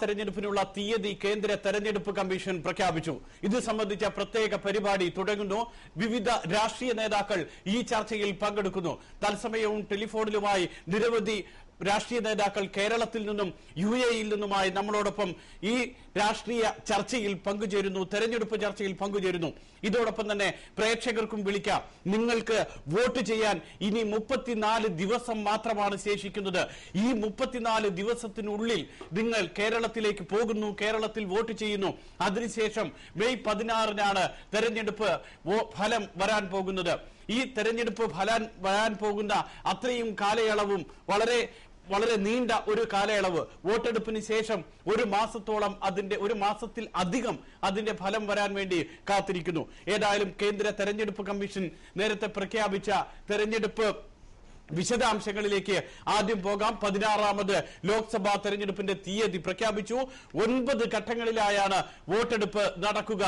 തെരഞ്ഞെടുപ്പിനുള്ള തീയതി കേന്ദ്ര തെരഞ്ഞെടുപ്പ് കമ്മീഷൻ പ്രഖ്യാപിച്ചു. ഇത് സംബന്ധിച്ച പ്രത്യേക പരിപാടി തുടങ്ങുന്നു. വിവിധ രാഷ്ട്രീയ നേതാക്കൾ ഈ ചർച്ചയിൽ പങ്കെടുക്കുന്നു. തത്സമയവും ടെലിഫോണിലുമായി നിരവധി രാഷ്ട്രീയ നേതാക്കൾ കേരളത്തിൽ നിന്നും UAE-യിൽ നിന്നുമായി നമ്മളോടൊപ്പം ഈ രാഷ്ട്രീയ ചർച്ചയിൽ പങ്കുചേരുന്നു, തെരഞ്ഞെടുപ്പ് ചർച്ചയിൽ പങ്കുചേരുന്നു. ഇതോടൊപ്പം തന്നെ പ്രേക്ഷകർക്കും വിളിക്കാം. നിങ്ങൾക്ക് വോട്ട് ചെയ്യാൻ ഇനി 34 ദിവസം മാത്രമാണ് ശേഷിക്കുന്നത്. ഈ 34 ദിവസത്തിനുള്ളിൽ നിങ്ങൾ കേരളത്തിലേക്ക് പോകുന്നു, കേരളത്തിൽ വോട്ട് ചെയ്യുന്നു. അതിനുശേഷം മെയ് 16-നാണ് തെരഞ്ഞെടുപ്പ് ഫലം വരാൻ പോകുന്നത്. ഈ തെരഞ്ഞെടുപ്പ് ഫലം വരാൻ പോകുന്ന അത്രയും കാലയളവും വളരെ നീണ്ട ഒരു കാലയളവ്. വോട്ടെടുപ്പിന് ശേഷം ഒരു മാസത്തോളം ഒരു മാസത്തിൽ അധികം അതിന്റെ ഫലം വരാൻ വേണ്ടി കാത്തിരിക്കുന്നു. ഏതായാലും കേന്ദ്ര തെരഞ്ഞെടുപ്പ് കമ്മീഷൻ നേരത്തെ പ്രഖ്യാപിച്ച തെരഞ്ഞെടുപ്പ് വിശദാംശങ്ങളിലേക്ക് ആദ്യം പോകാം. 16ാമത് ലോക്സഭാ തെരഞ്ഞെടുപ്പിന്റെ തീയതി പ്രഖ്യാപിച്ചു. 9 ഘട്ടങ്ങളിലായാണ് വോട്ടെടുപ്പ് നടക്കുക.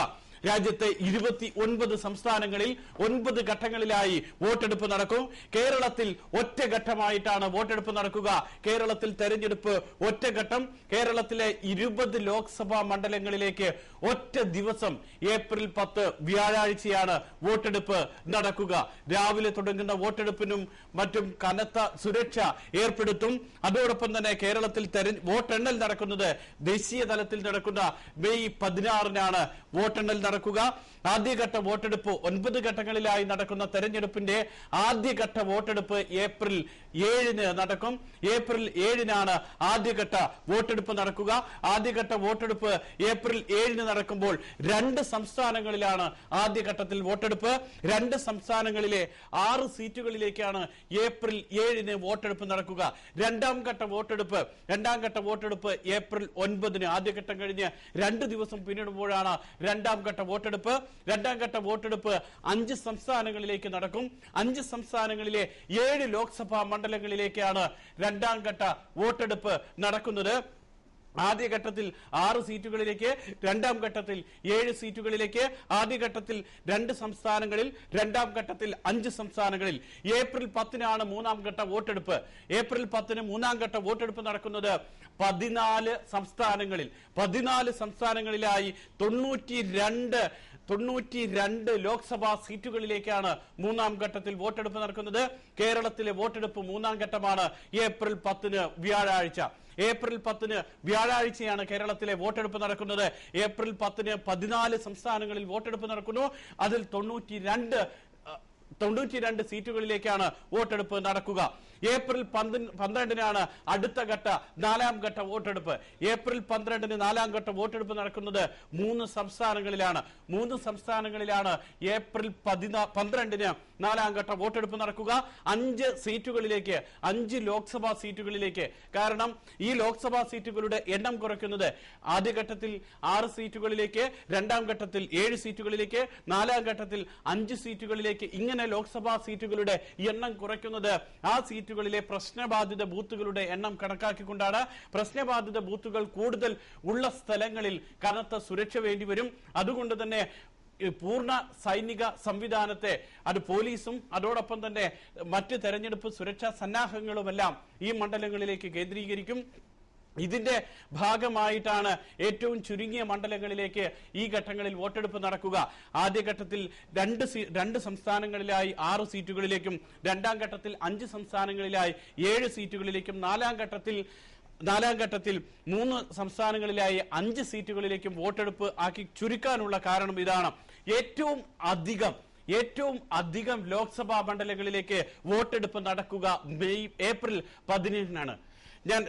രാജ്യത്തെ 29 സംസ്ഥാനങ്ങളിൽ 9 ഘട്ടങ്ങളിലായി വോട്ടെടുപ്പ് നടക്കും. കേരളത്തിൽ ഒറ്റഘട്ടമായിട്ടാണ് വോട്ടെടുപ്പ് നടക്കുക. കേരളത്തിൽ തെരഞ്ഞെടുപ്പ് ഒറ്റഘട്ടം. കേരളത്തിലെ 20 ലോക്സഭാ മണ്ഡലങ്ങളിലേക്ക് ഒറ്റ ദിവസം ഏപ്രിൽ 10 വ്യാഴാഴ്ചയാണ് വോട്ടെടുപ്പ് നടക്കുക. രാവിലെ തുടങ്ങുന്ന വോട്ടെടുപ്പിനും മറ്റും കനത്ത സുരക്ഷ ഏർപ്പെടുത്തും. അതോടൊപ്പം തന്നെ കേരളത്തിൽ വോട്ടെണ്ണൽ നടക്കുന്നത് ദേശീയ തലത്തിൽ നടക്കുന്ന മെയ് 16-നാണ് വോട്ടെണ്ണൽ നടക്കുക. ആദ്യഘട്ട വോട്ടെടുപ്പ് 9 ഘട്ടങ്ങളിലായി നടക്കുന്ന തെരഞ്ഞെടുപ്പിന്റെ ആദ്യഘട്ട വോട്ടെടുപ്പ് ഏപ്രിൽ 7-ന് നടക്കും. ഏപ്രിൽ 7-നാണ് ആദ്യഘട്ട വോട്ടെടുപ്പ് നടക്കുക. ആദ്യഘട്ട വോട്ടെടുപ്പ് ഏപ്രിൽ 7-ന് നടക്കുമ്പോൾ 2 സംസ്ഥാനങ്ങളിലാണ് ആദ്യഘട്ടത്തിൽ വോട്ടെടുപ്പ്. 2 സംസ്ഥാനങ്ങളിലെ 6 സീറ്റുകളിലേക്കാണ് ഏപ്രിൽ 7-ന് വോട്ടെടുപ്പ് നടക്കുക. രണ്ടാം ഘട്ട വോട്ടെടുപ്പ് ഏപ്രിൽ 9-ന്. ആദ്യഘട്ടം കഴിഞ്ഞ് 2 ദിവസം പിന്നിടുമ്പോഴാണ് രണ്ടാം ഘട്ട വോട്ടെടുപ്പ്. രണ്ടാം ഘട്ട വോട്ടെടുപ്പ് 5 സംസ്ഥാനങ്ങളിലേക്ക് നടക്കും. 5 സംസ്ഥാനങ്ങളിലെ 7 ലോക്സഭാ മണ്ഡലങ്ങളിലേക്കാണ് രണ്ടാം ഘട്ട വോട്ടെടുപ്പ് നടക്കുന്നത്. ആദ്യഘട്ടത്തിൽ 6 സീറ്റുകളിലേക്ക്, രണ്ടാം ഘട്ടത്തിൽ 7 സീറ്റുകളിലേക്ക്. ആദ്യഘട്ടത്തിൽ 2 സംസ്ഥാനങ്ങളിൽ, രണ്ടാം ഘട്ടത്തിൽ 5 സംസ്ഥാനങ്ങളിൽ. ഏപ്രിൽ 10-നാണ് മൂന്നാം ഘട്ട വോട്ടെടുപ്പ്. ഏപ്രിൽ 10-ന് മൂന്നാം ഘട്ട വോട്ടെടുപ്പ് നടക്കുന്നത് 14 സംസ്ഥാനങ്ങളിൽ. 14 സംസ്ഥാനങ്ങളിലായി 92 ലോക്സഭാ സീറ്റുകളിലേക്കാണ് മൂന്നാം ഘട്ടത്തിൽ വോട്ടെടുപ്പ് നടക്കുന്നത്. കേരളത്തിലെ വോട്ടെടുപ്പ് മൂന്നാം ഘട്ടമാണ് ഏപ്രിൽ 10-ന് വ്യാഴാഴ്ച. ഏപ്രിൽ 10-ന് വ്യാഴാഴ്ചയാണ് കേരളത്തിലെ വോട്ടെടുപ്പ് നടക്കുന്നത്. ഏപ്രിൽ 10-ന് 14 സംസ്ഥാനങ്ങളിൽ വോട്ടെടുപ്പ് നടക്കുന്നു. അതിൽ 92 സീറ്റുകളിലേക്കാണ് വോട്ടെടുപ്പ് നടക്കുക. ഏപ്രിൽ 12-നാണ് അടുത്ത ഘട്ട 4ാം ഘട്ട വോട്ടെടുപ്പ്. ഏപ്രിൽ 12-ന് 4ാം ഘട്ട വോട്ടെടുപ്പ് നടക്കുന്നത് 3 സംസ്ഥാനങ്ങളിലാണ്. 3 സംസ്ഥാനങ്ങളിലാണ് ഏപ്രിൽ 12-ന് 4ാം ഘട്ട വോട്ടെടുപ്പ് നടക്കുക. 5 സീറ്റുകളിലേക്ക്, 5 ലോക്സഭാ സീറ്റുകളിലേക്ക്. കാരണം ഈ ലോക്സഭാ സീറ്റുകളുടെ എണ്ണം കുറയ്ക്കുന്നത് ആദ്യഘട്ടത്തിൽ 6 സീറ്റുകളിലേക്ക്, രണ്ടാം ഘട്ടത്തിൽ 7 സീറ്റുകളിലേക്ക്, 4ാം ഘട്ടത്തിൽ 5 സീറ്റുകളിലേക്ക്. ഇങ്ങനെ ലോക്സഭാ സീറ്റുകളുടെ എണ്ണം കുറയ്ക്കുന്നത് ആ സീറ്റുകളിലെ പ്രശ്നബാധിത ബൂത്തുകളുടെ എണ്ണം കണക്കാക്കിക്കൊണ്ടാണ്. പ്രശ്നബാധിത ബൂത്തുകൾ കൂടുതൽ ഉള്ള സ്ഥലങ്ങളിൽ കനത്ത സുരക്ഷ വേണ്ടിവരും. അതുകൊണ്ട് തന്നെ പൂർണ്ണ സൈനിക സംവിധാനത്തെ, അത് പോലീസും അതോടൊപ്പം തന്നെ മറ്റ് തെരഞ്ഞെടുപ്പ് സുരക്ഷാ സന്നാഹങ്ങളുമെല്ലാം ഈ മണ്ഡലങ്ങളിലേക്ക് കേന്ദ്രീകരിക്കും. ഇതിന്റെ ഭാഗമായിട്ടാണ് ഏറ്റവും ചുരുങ്ങിയ മണ്ഡലങ്ങളിലേക്ക് ഈ ഘട്ടങ്ങളിൽ വോട്ടെടുപ്പ് നടക്കുക. ആദ്യഘട്ടത്തിൽ 2 സംസ്ഥാനങ്ങളിലായി 6 സീറ്റുകളിലേക്കും, രണ്ടാം ഘട്ടത്തിൽ 5 സംസ്ഥാനങ്ങളിലായി 7 സീറ്റുകളിലേക്കും, നാലാം ഘട്ടത്തിൽ 3 സംസ്ഥാനങ്ങളിലായി 5 സീറ്റുകളിലേക്കും വോട്ടെടുപ്പ് ആക്കി ചുരുക്കാനുള്ള കാരണം ഇതാണ്. ഏറ്റവും അധികം ലോക്സഭാ മണ്ഡലങ്ങളിലേക്ക് വോട്ടെടുപ്പ് നടക്കുക ഏപ്രിൽ 15-നാണ്. ഞാൻ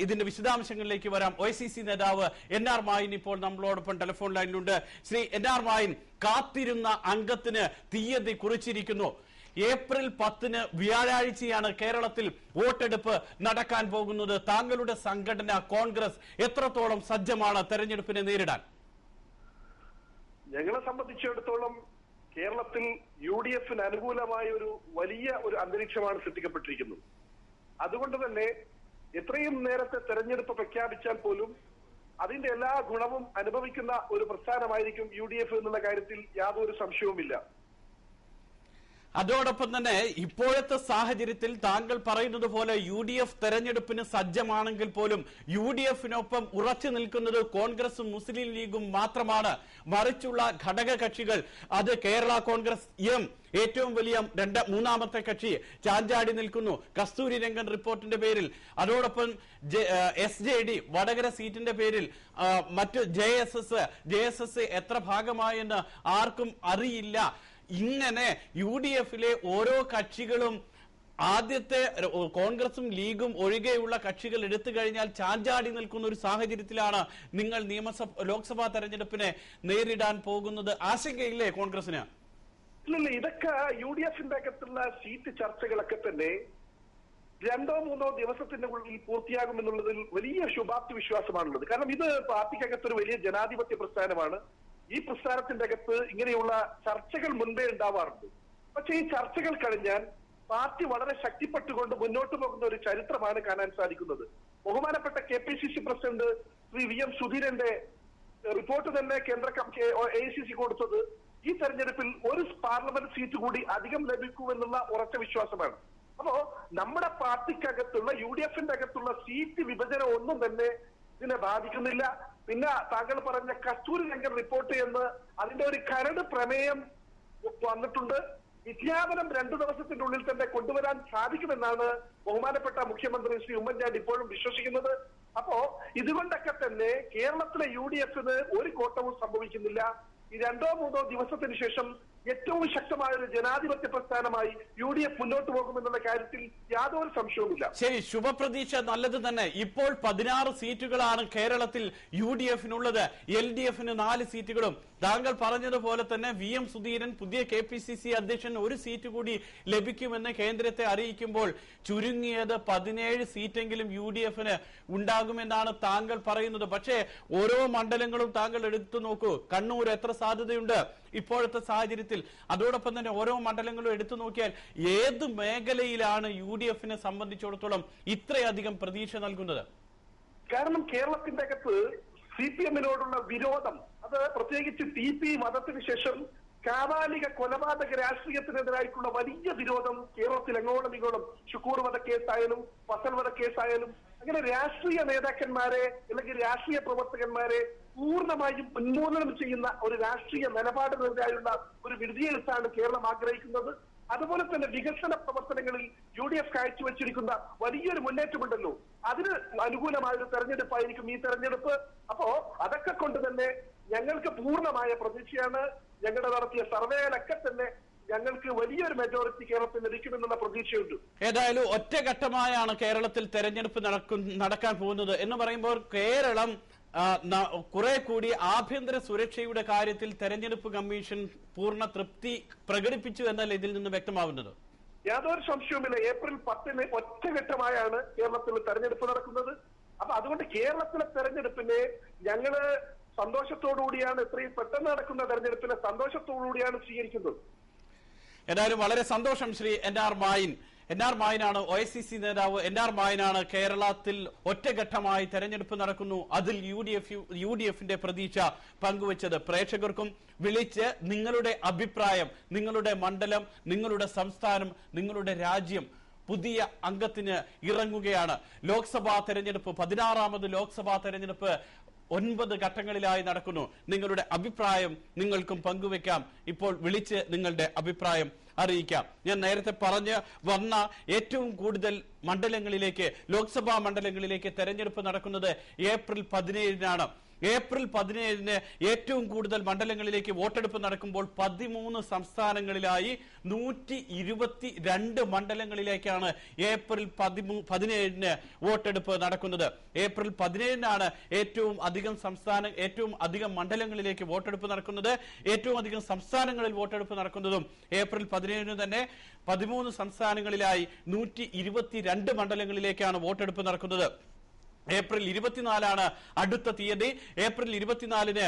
ഇതിന്റെ വിശദാംശങ്ങളിലേക്ക് വരാം. OICC നേതാവ് NR മായിൻ ഇപ്പോൾ നമ്മളോടൊപ്പം ടെലിഫോൺ ലൈനിലുണ്ട്. ശ്രീ NR മായിൻ, കാത്തിരുന്ന അംഗത്തിന് തീയതി കുറിച്ചിരിക്കുന്നു. ഏപ്രിൽ 10-ന് വ്യാഴാഴ്ചയാണ് കേരളത്തിൽ വോട്ടെടുപ്പ് നടക്കാൻ പോകുന്നത്. താങ്കളുടെ സംഘടന കോൺഗ്രസ് എത്രത്തോളം സജ്ജമാണ് തെരഞ്ഞെടുപ്പിനെ നേരിടാൻ? ഞങ്ങളെ സംബന്ധിച്ചിടത്തോളം കേരളത്തിൽ UDF-ന് അനുകൂലമായ വലിയ ഒരു അന്തരീക്ഷമാണ് സൃഷ്ടിക്കപ്പെട്ടിരിക്കുന്നത്. അതുകൊണ്ട് തന്നെ എത്രയും നേരത്തെ തെരഞ്ഞെടുപ്പ് പ്രഖ്യാപിച്ചാൽ പോലും അതിന്റെ എല്ലാ ഗുണവും അനുഭവിക്കുന്ന ഒരു പ്രസ്ഥാനമായിരിക്കും UDF എന്നുള്ള കാര്യത്തിൽ യാതൊരു സംശയവുമില്ല. അതോടൊപ്പം തന്നെ ഇപ്പോഴത്തെ സാഹചര്യത്തിൽ താങ്കൾ പറയുന്നത് പോലെ UDF തെരഞ്ഞെടുപ്പിന് സജ്ജമാണെങ്കിൽ പോലും UDF-നൊപ്പം ഉറച്ചു നിൽക്കുന്നത് കോൺഗ്രസും മുസ്ലിം ലീഗും മാത്രമാണ്. മറിച്ചുള്ള ഘടക കക്ഷികൾ, അത് കേരള കോൺഗ്രസ് എം ഏറ്റവും വലിയ മൂന്നാമത്തെ കക്ഷി ചാഞ്ചാടി നിൽക്കുന്നു കസ്തൂരി രംഗൻ റിപ്പോർട്ടിന്റെ പേരിൽ. അതോടൊപ്പം SJD വടകര സീറ്റിന്റെ പേരിൽ മറ്റ് JSS എത്ര ഭാഗമായെന്ന് ആർക്കും അറിയില്ല. ഇങ്ങനെ UDF-ലെ ഓരോ കക്ഷികളും ആദ്യത്തെ കോൺഗ്രസും ലീഗും ഒഴികെയുള്ള കക്ഷികൾ എടുത്തു കഴിഞ്ഞാൽ ചാഞ്ചാടി നിൽക്കുന്ന ഒരു സാഹചര്യത്തിലാണ് നിങ്ങൾ ലോക്സഭാ തെരഞ്ഞെടുപ്പിനെ നേരിടാൻ പോകുന്നത്. ആശങ്കയില്ലേ കോൺഗ്രസിന്? ഇല്ല, ഇതൊക്കെ UDF-ന്റെ അകത്തുള്ള സീറ്റ് ചർച്ചകളൊക്കെ തന്നെ 2-3 ദിവസത്തിന്റെ ഉള്ളിൽ പൂർത്തിയാകുമെന്നുള്ളതിൽ വലിയ ശുഭാപ്തി വിശ്വാസമാണുള്ളത്. കാരണം ഇത് പാർട്ടിക്കകത്തൊരു വലിയ ജനാധിപത്യ പ്രസ്ഥാനമാണ്. ഈ പ്രസ്ഥാനത്തിന്റെ അകത്ത് ഇങ്ങനെയുള്ള ചർച്ചകൾ മുൻപേ ഉണ്ടാവാറുണ്ട്. പക്ഷേ ഈ ചർച്ചകൾ കഴിഞ്ഞാൽ പാർട്ടി വളരെ ശക്തിപ്പെട്ടുകൊണ്ട് മുന്നോട്ട് പോകുന്ന ഒരു ചരിത്രമാണ് കാണാൻ സാധിക്കുന്നത്. ബഹുമാനപ്പെട്ട KPCC പ്രസിഡന്റ് ശ്രീ VM സുധീരന്റെ റിപ്പോർട്ട് തന്നെ കേന്ദ്ര AICC കൊടുത്തത് ഈ തെരഞ്ഞെടുപ്പിൽ ഒരു പാർലമെന്റ് സീറ്റ് കൂടി അധികം ലഭിക്കുമെന്നുള്ള ഉറച്ച വിശ്വാസമാണ്. അപ്പോ നമ്മുടെ പാർട്ടിക്കകത്തുള്ള UDF-ന്റെ അകത്തുള്ള സീറ്റ് വിഭജനം ഒന്നും തന്നെ ഇതിനെ ബാധിക്കുന്നില്ല. പിന്നെ താങ്കൾ പറഞ്ഞ കസ്തൂരി രംഗൻ റിപ്പോർട്ട് എന്ന് അതിന്റെ ഒരു കരട് പ്രമേയം വന്നിട്ടുണ്ട്. വിജ്ഞാപനം 2 ദിവസത്തിന്റെ ഉള്ളിൽ തന്നെ കൊണ്ടുവരാൻ സാധിക്കുമെന്നാണ് ബഹുമാനപ്പെട്ട മുഖ്യമന്ത്രി ശ്രീ ഉമ്മൻചാണ്ടി ഇപ്പോഴും വിശ്വസിക്കുന്നത്. അപ്പോ ഇതുകൊണ്ടൊക്കെ തന്നെ കേരളത്തിലെ UDF-ന് ഒരു കോട്ടവും സംഭവിക്കുന്നില്ല. ഈ 2-3 ദിവസത്തിന് ശേഷം ഏറ്റവും ശക്തമായ ഒരു ജനാധിപത്യ പ്രസ്ഥാനമായി UDF മുന്നോട്ട് പോകുമെന്നുള്ള കാര്യത്തിൽ യാതൊരു സംശയവുമില്ല. ശരി, ശുഭപ്രതീക്ഷ നല്ലത് തന്നെ. ഇപ്പോൾ 16 സീറ്റുകളാണ് കേരളത്തിൽ UDF-നുള്ളത്. LDF-ന് 4 സീറ്റുകളും. താങ്കൾ പറഞ്ഞതുപോലെ തന്നെ VM സുധീരൻ പുതിയ KPCC അധ്യക്ഷൻ ഒരു സീറ്റ് കൂടി ലഭിക്കുമെന്ന് കേന്ദ്രത്തെ അറിയിക്കുമ്പോൾ ചുരുങ്ങിയത് 17 സീറ്റെങ്കിലും UDF-ന് ഉണ്ടാകുമെന്നാണ് താങ്കൾ പറയുന്നത്. പക്ഷേ ഓരോ മണ്ഡലങ്ങളും താങ്കൾ എടുത്തു നോക്കൂ. കണ്ണൂർ എത്ര സാധ്യതയുണ്ട് ഇപ്പോഴത്തെ സാഹചര്യത്തിൽ? അതോടൊപ്പം തന്നെ ഓരോ മണ്ഡലങ്ങളും എടുത്തു നോക്കിയാൽ ഏത് മേഖലയിലാണ് UDF-നെ സംബന്ധിച്ചിടത്തോളം ഇത്രയധികം പ്രതീക്ഷ നൽകുന്നത്? കാരണം കേരളത്തിന്റെ അകത്ത് CPM-നോടുള്ള വിരോധം, അത് പ്രത്യേകിച്ച് TP മതത്തിന് ശേഷം കാബാലിക കൊലപാതക രാഷ്ട്രീയത്തിനെതിരായിട്ടുള്ള വലിയ വിരോധം കേരളത്തിൽ എങ്ങോളം ഇങ്ങോളം, ഷുക്കൂർ വധക്കേസായാലും ഫസൽ വധക്കേസായാലും അങ്ങനെ രാഷ്ട്രീയ നേതാക്കന്മാരെ അല്ലെങ്കിൽ രാഷ്ട്രീയ പ്രവർത്തകന്മാരെ പൂർണ്ണമായും ഉന്മൂലനം ചെയ്യുന്ന ഒരു രാഷ്ട്രീയ നിലപാടിനെതിരായുള്ള ഒരു വിധിയെഴുത്താണ് കേരളം ആഗ്രഹിക്കുന്നത്. അതുപോലെ തന്നെ വികസന പ്രവർത്തനങ്ങളിൽ UDF കാഴ്ചവെച്ചിരിക്കുന്ന വലിയൊരു മുന്നേറ്റമുണ്ടല്ലോ, അതിന് അനുകൂലമായ ഒരു തെരഞ്ഞെടുപ്പായിരിക്കും ഈ തെരഞ്ഞെടുപ്പ്. അപ്പോ അതൊക്കെ കൊണ്ട് തന്നെ ഞങ്ങൾക്ക് പൂർണ്ണമായ പ്രതീക്ഷയാണ്. ഞങ്ങളുടെ നടത്തിയ സർവേയിലൊക്കെ തന്നെ ഞങ്ങൾക്ക് വലിയൊരു മെജോറിറ്റി കേരളത്തിൽ ലഭിക്കുമെന്നുള്ള പ്രതീക്ഷയുണ്ട്. ഏതായാലും ഒറ്റഘട്ടമായാണ് കേരളത്തിൽ തെരഞ്ഞെടുപ്പ് നടക്കാൻ പോകുന്നത് എന്ന് പറയുമ്പോൾ കേരളം കുറെ കൂടി ആഭ്യന്തര സുരക്ഷയുടെ കാര്യത്തിൽ തെരഞ്ഞെടുപ്പ് കമ്മീഷൻ പൂർണ്ണ തൃപ്തി പ്രകടിപ്പിച്ചു എന്നല്ല ഇതിൽ നിന്ന് വ്യക്തമാവുന്നത്? യാതൊരു സംശയവുമില്ല. ഏപ്രിൽ 10-ന് ഒറ്റഘട്ടമായാണ് കേരളത്തിൽ തെരഞ്ഞെടുപ്പ് നടക്കുന്നത്. അപ്പൊ അതുകൊണ്ട് കേരളത്തിലെ തെരഞ്ഞെടുപ്പിനെ ഞങ്ങള് സന്തോഷത്തോടുകൂടിയാണ്, എത്രയും പെട്ടെന്ന് നടക്കുന്ന തെരഞ്ഞെടുപ്പിനെ സന്തോഷത്തോടുകൂടിയാണ് സ്വീകരിക്കുന്നത്. ഏതായാലും വളരെ സന്തോഷം. ശ്രീ NR മായിനാണ് OICC നേതാവ്. NR മായിനാണ് കേരളത്തിൽ ഒറ്റഘട്ടമായി തെരഞ്ഞെടുപ്പ് നടക്കുന്നു, അതിൽ UDF-ന്റെ പ്രതീക്ഷ പങ്കുവച്ചത്. പ്രേക്ഷകർക്കും വിളിച്ച് നിങ്ങളുടെ അഭിപ്രായം, നിങ്ങളുടെ മണ്ഡലം, നിങ്ങളുടെ സംസ്ഥാനം, നിങ്ങളുടെ രാജ്യം പുതിയ അംഗത്തിന് ഇറങ്ങുകയാണ്. ലോക്സഭാ തെരഞ്ഞെടുപ്പ്, 16ാമത് ലോക്സഭാ തെരഞ്ഞെടുപ്പ് 9 ഘട്ടങ്ങളിലായി നടക്കുന്നു. നിങ്ങളുടെ അഭിപ്രായം നിങ്ങൾക്കും പങ്കുവെക്കാം. ഇപ്പോൾ വിളിച്ച് നിങ്ങളുടെ അഭിപ്രായം അറിയിക്കാം. ഞാൻ നേരത്തെ പറഞ്ഞു വന്ന ഏറ്റവും കൂടുതൽ മണ്ഡലങ്ങളിലേക്ക്, ലോക്സഭാ മണ്ഡലങ്ങളിലേക്ക് തെരഞ്ഞെടുപ്പ് നടക്കുന്നത് ഏപ്രിൽ 17-നാണ്. ഏപ്രിൽ 17-ന് ഏറ്റവും കൂടുതൽ മണ്ഡലങ്ങളിലേക്ക് വോട്ടെടുപ്പ് നടക്കുമ്പോൾ 13 സംസ്ഥാനങ്ങളിലായി 122 മണ്ഡലങ്ങളിലേക്കാണ് ഏപ്രിൽ 17-ന് വോട്ടെടുപ്പ് നടക്കുന്നത്. ഏപ്രിൽ 17-നാണ് ഏറ്റവും അധികം മണ്ഡലങ്ങളിലേക്ക് വോട്ടെടുപ്പ് നടക്കുന്നത്. ഏറ്റവും അധികം സംസ്ഥാനങ്ങളിൽ വോട്ടെടുപ്പ് നടക്കുന്നതും ഏപ്രിൽ 17-ന് തന്നെ. 13 സംസ്ഥാനങ്ങളിലായി 122 മണ്ഡലങ്ങളിലേക്കാണ് വോട്ടെടുപ്പ് നടക്കുന്നത്. ഏപ്രിൽ 24-നാണ് അടുത്ത തീയതി. ഏപ്രിൽ 24-ന്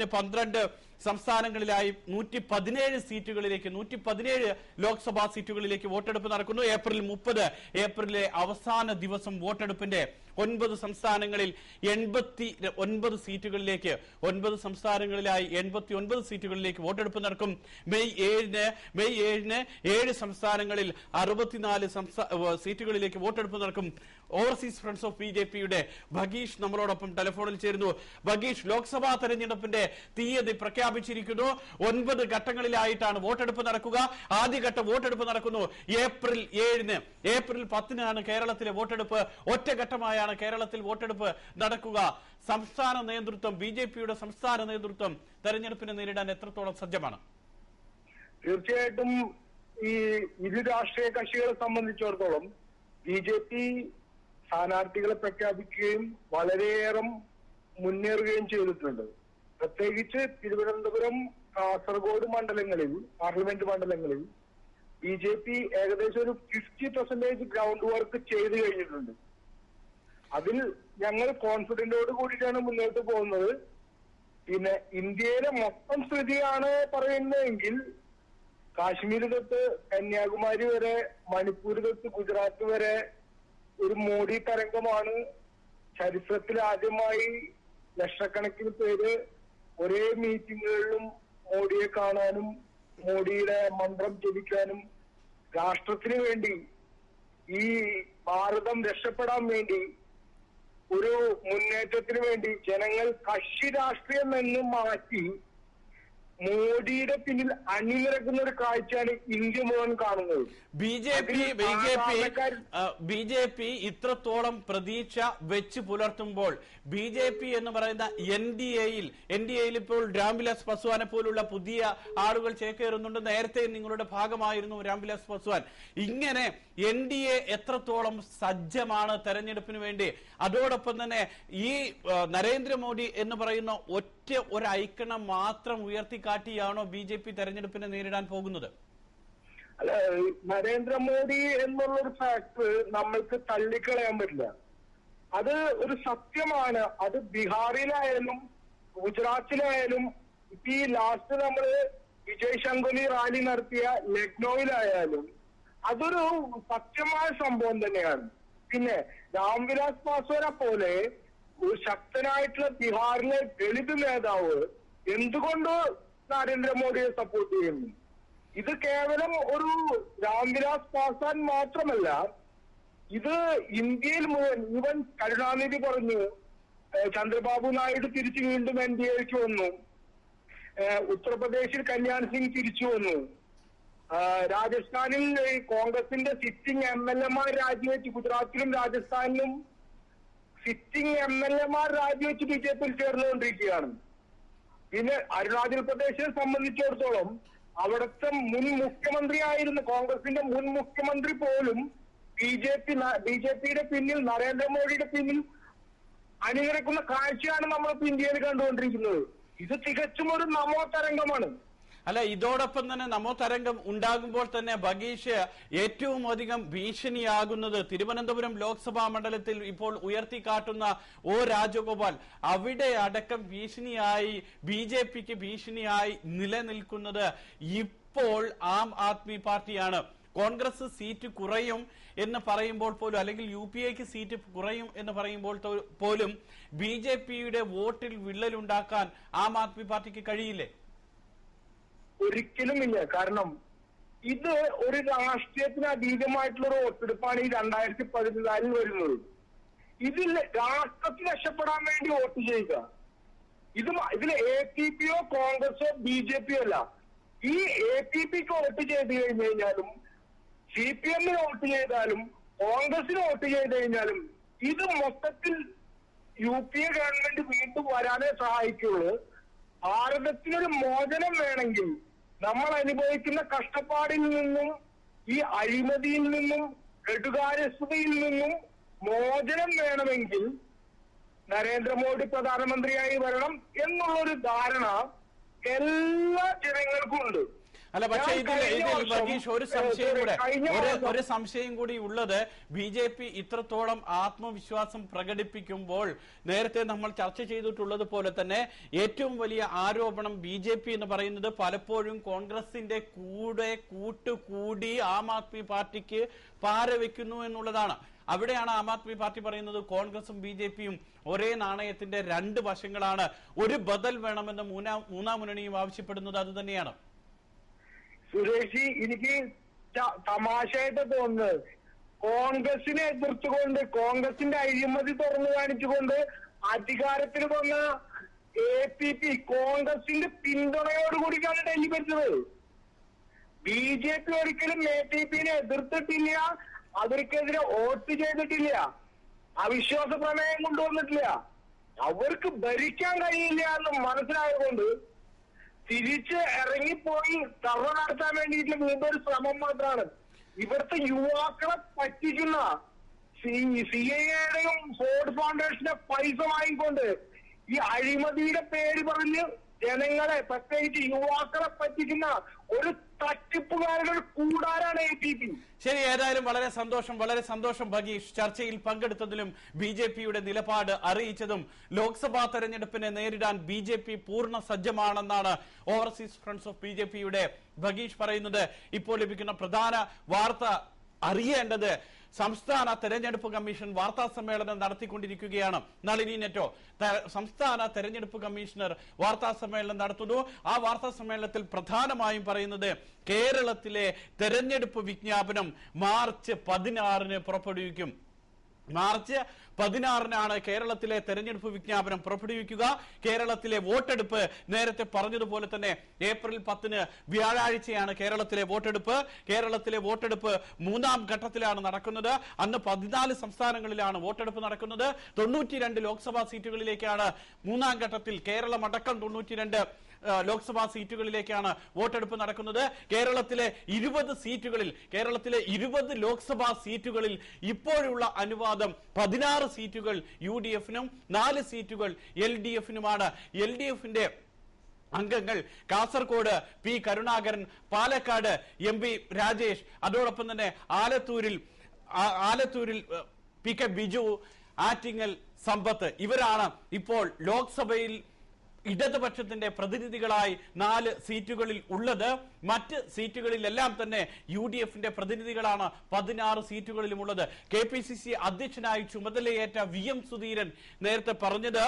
12 സംസ്ഥാനങ്ങളിലായി 117 സീറ്റുകളിലേക്ക് 117 ലോക്സഭാ സീറ്റുകളിലേക്ക് വോട്ടെടുപ്പ് നടക്കുന്നു. ഏപ്രിൽ 30 ഏപ്രിലെ അവസാന ദിവസം വോട്ടെടുപ്പിന്റെ 9 സംസ്ഥാനങ്ങളിൽ 89 സീറ്റുകളിലേക്ക് 9 സംസ്ഥാനങ്ങളിലായി 89 സീറ്റുകളിലേക്ക് വോട്ടെടുപ്പ് നടക്കും. മെയ് 7-ന് 7 സംസ്ഥാനങ്ങളിൽ 64 സീറ്റുകളിലേക്ക് വോട്ടെടുപ്പ് നടക്കും. ഓവർസീസ് ഫ്രണ്ട്സ് ഓഫ് BJPയുടെ ഭഗീഷ് നമ്മളോടൊപ്പം ടെലിഫോണിൽ ചേരുന്നു. ഭഗീഷ്, ലോക്സഭാ തെരഞ്ഞെടുപ്പിന്റെ തീയതി പ്രഖ്യാപിച്ചിരിക്കുന്നു. 9 ഘട്ടങ്ങളിലായിട്ടാണ് വോട്ടെടുപ്പ് നടക്കുക. ആദ്യഘട്ട വോട്ടെടുപ്പ് നടക്കുന്നു ഏപ്രിൽ 7-ന്. ഏപ്രിൽ 10-നാണ് കേരളത്തിലെ വോട്ടെടുപ്പ്. ഒറ്റഘട്ടമായാണ് കേരളത്തിൽ വോട്ടെടുപ്പ് നടക്കുക. സംസ്ഥാന നേതൃത്വം, BJPയുടെ സംസ്ഥാന നേതൃത്വം തെരഞ്ഞെടുപ്പിനെ നേരിടാൻ എത്രത്തോളം സജ്ജമാണ്? തീർച്ചയായിട്ടും ഈ ഇരു രാഷ്ട്രീയ കക്ഷികളെ സംബന്ധിച്ചിടത്തോളം BJP സ്ഥാനാർത്ഥികളെ പ്രഖ്യാപിക്കുകയും വളരെയേറെ മുന്നേറുകയും ചെയ്തിട്ടുണ്ട്. പ്രത്യേകിച്ച് തിരുവനന്തപുരം, കാസർഗോഡ് മണ്ഡലങ്ങളിൽ, പാർലമെന്റ് മണ്ഡലങ്ങളിൽ BJP ഏകദേശം ഒരു 50% ഗ്രൗണ്ട് വർക്ക് ചെയ്തു കഴിഞ്ഞിട്ടുണ്ട്. അതിൽ ഞങ്ങൾ കോൺഫിഡന്റോട് കൂടിയിട്ടാണ് മുന്നോട്ട് പോകുന്നത്. പിന്നെ ഇന്ത്യയിലെ മൊത്തം സ്ഥിതിയാണ് പറയുന്നതെങ്കിൽ കാശ്മീർ തൊട്ട് കന്യാകുമാരി വരെ, മണിപ്പൂർ തൊട്ട് ഗുജറാത്ത് വരെ ഒരു മോഡി തരംഗമാണ്. ചരിത്രത്തിൽ ആദ്യമായി ലക്ഷക്കണക്കിന് പേര് ഒരേ മീറ്റിങ്ങുകളിലും മോഡിയെ കാണാനും മോഡിയുടെ മന്ത്രം ജപിക്കാനും രാഷ്ട്രത്തിന് വേണ്ടി, ഈ ഭാരതം രക്ഷപ്പെടാൻ വേണ്ടി, ഒരു മുന്നേറ്റത്തിന് വേണ്ടി ജനങ്ങൾ കക്ഷി രാഷ്ട്രീയം എന്ന് മാറ്റി മോഡിയുടെ പിന്നിൽ അണിനിരക്കുന്ന ഒരു കാഴ്ചയാണ് ഇന്ത്യ മുഴുവൻ കാണുന്നത്. BJP ഇത്രത്തോളം പ്രതീക്ഷ വെച്ച് പുലർത്തുമ്പോൾ BJP എന്ന് പറയുന്ന NDAയിൽ ഇപ്പോൾ രാംവിലാസ് പസ്വാനെ പോലുള്ള പുതിയ ആളുകൾ ചേക്കേറുന്നുണ്ട്. നേരത്തെ നിങ്ങളുടെ ഭാഗമായിരുന്നു രാംവിലാസ് പസ്വാൻ. ഇങ്ങനെ NDA എത്രത്തോളം സജ്ജമാണ് തെരഞ്ഞെടുപ്പിന് വേണ്ടി? അതോടൊപ്പം തന്നെ ഈ നരേന്ദ്രമോദി എന്ന് പറയുന്ന ഒരു ഐക്കണം മാത്രം ഉയർത്തിക്കാട്ടിയാണോ BJP തെരഞ്ഞെടുപ്പിനെ നേരിടാൻ പോകുന്നത്? അല്ല, നരേന്ദ്രമോദി എന്നുള്ളൊരു ഫാക്ട് നമ്മൾക്ക് തള്ളിക്കളയാൻ പറ്റില്ല. അത് ഒരു സത്യമാണ്. അത് ബീഹാറിലായാലും ഗുജറാത്തിലായാലും ഈ ലാസ്റ്റ് നമ്മള് വിജയ് ശങ്കോലി റാലി നടത്തിയ ലക്നൌവിലായാലും അതൊരു സത്യമായ സംഭവം തന്നെയാണ്. പിന്നെ രാംവിലാസ് പാസ്വാനെ പോലെ ഒരു ശക്തനായിട്ടുള്ള ബീഹാറിലെ ദളിത് നേതാവ് എന്തുകൊണ്ട് നരേന്ദ്രമോദിയെ സപ്പോർട്ട് ചെയ്യുന്നു? ഇത് കേവലം ഒരു രാംവിലാസ് പാസ്വാൻ മാത്രമല്ല, ഇത് ഇന്ത്യയിൽ മുഴുവൻ. ഈവൻ കരുണാനിധി പറഞ്ഞു ചന്ദ്രബാബു നായിഡു തിരിച്ചു വീണ്ടും NDAക്ക് വന്നു. ഉത്തർപ്രദേശിൽ കല്യാൺ സിംഗ് തിരിച്ചു വന്നു. രാജസ്ഥാനിൽ കോൺഗ്രസിന്റെ സിറ്റിംഗ് MLAമാർ രാജിവെച്ച്, ഗുജറാത്തിലും രാജസ്ഥാനിലും സിറ്റിംഗ് MLAമാർ രാജിവെച്ച് BJPയിൽ ചേർന്നുകൊണ്ടിരിക്കുകയാണ്. പിന്നെ അരുണാചൽ പ്രദേശിനെ സംബന്ധിച്ചിടത്തോളം അവിടുത്തെ മുൻ മുഖ്യമന്ത്രിയായിരുന്ന കോൺഗ്രസിന്റെ മുൻ മുഖ്യമന്ത്രി പോലും BJPയുടെ പിന്നിൽ, നരേന്ദ്രമോദിയുടെ പിന്നിൽ അണിനിരക്കുന്ന കാഴ്ചയാണ് നമ്മളിപ്പോ ഇന്ത്യയിൽ കണ്ടുകൊണ്ടിരിക്കുന്നത്. ഇത് തികച്ചും ഒരു നമോ തരംഗമാണ്. അല്ല, ഇതോടൊപ്പം തന്നെ നമോ തരംഗം ഉണ്ടാകുമ്പോൾ തന്നെ ഭഗീഷ് ഏറ്റവും അധികം ഭീഷണിയാകുന്നത് തിരുവനന്തപുരം ലോക്സഭാ മണ്ഡലത്തിൽ ഇപ്പോൾ ഉയർത്തിക്കാട്ടുന്ന രാജഗോപാൽ, അവിടെ അടക്കം ഭീഷണിയായി BJPക്ക് ഭീഷണിയായി നിലനിൽക്കുന്നത് ഇപ്പോൾ ആം ആദ്മി പാർട്ടിയാണ്. കോൺഗ്രസ് സീറ്റ് കുറയും എന്ന് പറയുമ്പോൾ പോലും, അല്ലെങ്കിൽ UPAക്ക് സീറ്റ് കുറയും എന്ന് പറയുമ്പോൾ പോലും BJPയുടെ വോട്ടിൽ വിള്ളലുണ്ടാക്കാൻ ആം ആദ്മി പാർട്ടിക്ക് കഴിയില്ലേ? ഒരിക്കലുമില്ല. കാരണം ഇത് ഒരു രാഷ്ട്രീയത്തിന് അതീതമായിട്ടുള്ള ഒരു വോട്ടെടുപ്പാണ് ഈ 2014 വരുന്നത്. ഇതിൽ രാഷ്ട്രത്തിൽ രക്ഷപ്പെടാൻ വേണ്ടി വോട്ട് ചെയ്യുക. ഇതിൽ APPയോ കോൺഗ്രസോ BJPയോ അല്ല. ഈ APPക്ക് വോട്ട് ചെയ്ത് കഴിഞ്ഞു കഴിഞ്ഞാലും, CPMന് വോട്ട് ചെയ്താലും, കോൺഗ്രസിന് വോട്ട് ചെയ്ത് കഴിഞ്ഞാലും ഇത് മൊത്തത്തിൽ UPA ഗവൺമെന്റ് വീണ്ടും വരാനേ സഹായിക്കുള്ളൂ. ഭാരതത്തിനൊരു മോചനം വേണമെങ്കിൽ, നമ്മൾ അനുഭവിക്കുന്ന കഷ്ടപ്പാടിൽ നിന്നും, ഈ അഴിമതിയിൽ നിന്നും, കെടുകാര്യസ്ഥതയിൽ നിന്നും മോചനം വേണമെങ്കിൽ നരേന്ദ്രമോദി പ്രധാനമന്ത്രിയായി വരണം എന്നുള്ളൊരു ധാരണ എല്ലാ ജനങ്ങൾക്കും ഉണ്ട്. അല്ല, പക്ഷേ ഇതിൽ വർഗീഷ് ഒരു സംശയം കൂടി ഉള്ളത്, BJP ഇത്രത്തോളം ആത്മവിശ്വാസം പ്രകടിപ്പിക്കുമ്പോൾ നേരത്തെ നമ്മൾ ചർച്ച ചെയ്തിട്ടുള്ളത് പോലെ തന്നെ ഏറ്റവും വലിയ ആരോപണം BJP എന്ന് പറയുന്നത് പലപ്പോഴും കോൺഗ്രസിന്റെ കൂട്ടുകൂടി ആം ആദ്മി പാർട്ടിക്ക് പാരവെക്കുന്നു എന്നുള്ളതാണ്. അവിടെയാണ് ആം ആദ്മി പാർട്ടി പറയുന്നത് കോൺഗ്രസും BJPയും ഒരേ നാണയത്തിന്റെ രണ്ട് വശങ്ങളാണ്, ഒരു ബദൽ വേണമെന്ന് മൂന്നാം മുന്നണിയും ആവശ്യപ്പെടുന്നത് അത് തന്നെയാണ്. സുരേഷ്, എനിക്ക് തമാശയായിട്ട് തോന്നുന്നത്, കോൺഗ്രസിനെ എതിർത്തുകൊണ്ട്, കോൺഗ്രസിന്റെ അഴിമതി തുറന്നു കാണിച്ചുകൊണ്ട് അധികാരത്തിൽ വന്ന APP കോൺഗ്രസിന്റെ പിന്തുണയോടുകൂടിയാണ് ഡൽഹി ഭരിച്ചത്. BJP ഒരിക്കലും APPനെ എതിർത്തിട്ടില്ല, അവർക്കെതിരെ വോട്ട് ചെയ്തിട്ടില്ല, അവിശ്വാസ പ്രമേയം കൊണ്ടുവന്നിട്ടില്ല. അവർക്ക് ഭരിക്കാൻ കഴിയില്ല എന്ന് മനസ്സിലായതുകൊണ്ട് തിരിച്ച് ഇറങ്ങിപ്പോയി തറ നടത്താൻ വേണ്ടിയിട്ടുള്ള വീണ്ടും ഒരു ശ്രമം മാത്രമാണ്. ഇവിടുത്തെ യുവാക്കളെ പറ്റിക്കുന്ന CIAയുടെയും ഫോർഡ് ഫൗണ്ടേഷന്റെ പൈസ വാങ്ങിക്കൊണ്ട് ഈ അഴിമതിയുടെ പേര് പറഞ്ഞ് ജനങ്ങളെ, പ്രത്യേകിച്ച് യുവാക്കളെ പറ്റിക്കുന്ന ഒരു തട്ടിപ്പുകാരുടെ കൂടാരാണ് APP. ശരി, ഏതായാലും വളരെ സന്തോഷം ഭഗീഷ്. ചർച്ചയിൽ പങ്കെടുത്തതിലും BJPയുടെ നിലപാട് അറിയിച്ചതും ലോക്സഭാ തെരഞ്ഞെടുപ്പിനെ നേരിടാൻ BJP പൂർണ്ണ സജ്ജമാണെന്നാണ് ഓവർസീസ് ഫ്രണ്ട്സ് ഓഫ് BJPയുടെ ഭഗീഷ് പറയുന്നത്. ഇപ്പോൾ ലഭിക്കുന്ന പ്രധാന വാർത്ത അറിയേണ്ടത്, സംസ്ഥാന തെരഞ്ഞെടുപ്പ് കമ്മീഷൻ വാർത്താ സമ്മേളനം നടത്തിക്കൊണ്ടിരിക്കുകയാണ്. നളിനി നെറ്റോ, സംസ്ഥാന തെരഞ്ഞെടുപ്പ് കമ്മീഷണർ വാർത്താ സമ്മേളനം നടത്തുന്നു. ആ വാർത്താ സമ്മേളനത്തിൽ പ്രധാനമായും പറയുന്നത് കേരളത്തിലെ തെരഞ്ഞെടുപ്പ് വിജ്ഞാപനം മാർച്ച് 16 പുറപ്പെടുവിക്കും. മാർച്ച് 16 കേരളത്തിലെ തെരഞ്ഞെടുപ്പ് വിജ്ഞാപനം പുറപ്പെടുവിക്കുക. കേരളത്തിലെ വോട്ടെടുപ്പ് നേരത്തെ പറഞ്ഞതുപോലെ തന്നെ ഏപ്രിൽ 10 വ്യാഴാഴ്ചയാണ് കേരളത്തിലെ വോട്ടെടുപ്പ്. കേരളത്തിലെ വോട്ടെടുപ്പ് 3ാം ഘട്ടത്തിലാണ് നടക്കുന്നത്. അന്ന് 14 സംസ്ഥാനങ്ങളിലാണ് വോട്ടെടുപ്പ് നടക്കുന്നത്. 92 ലോക്സഭാ സീറ്റുകളിലേക്കാണ് 3ാം ഘട്ടത്തിൽ, കേരളം അടക്കം 92 ലോക്സഭാ സീറ്റുകളിലേക്കാണ് വോട്ടെടുപ്പ് നടക്കുന്നത്. കേരളത്തിലെ 20 ലോക്സഭാ സീറ്റുകളിൽ ഇപ്പോഴുള്ള അനുവാദം 16 സീറ്റുകൾ UDFനും 4 സീറ്റുകൾ LDFനുമാണ്. LDFന്റെ അംഗങ്ങൾ കാസർഗോഡ് P കരുണാകരൻ, പാലക്കാട് MP രാജേഷ്, അതോടൊപ്പം തന്നെ ആലത്തൂരിൽ PK ബിജു, ആറ്റിങ്ങൽ സമ്പത്ത്, ഇവരാണ് ഇപ്പോൾ ലോക്സഭയിൽ ഇടതുപക്ഷത്തിന്റെ പ്രതിനിധികളായി 4 സീറ്റുകളിൽ ഉള്ളത്. മറ്റ് സീറ്റുകളിലെല്ലാം തന്നെ UDFന്റെ പ്രതിനിധികളാണ് 16 സീറ്റുകളിലും ഉള്ളത്. KPCC അധ്യക്ഷനായി ചുമതലയേറ്റ VM സുധീരൻ നേരത്തെ പറഞ്ഞത്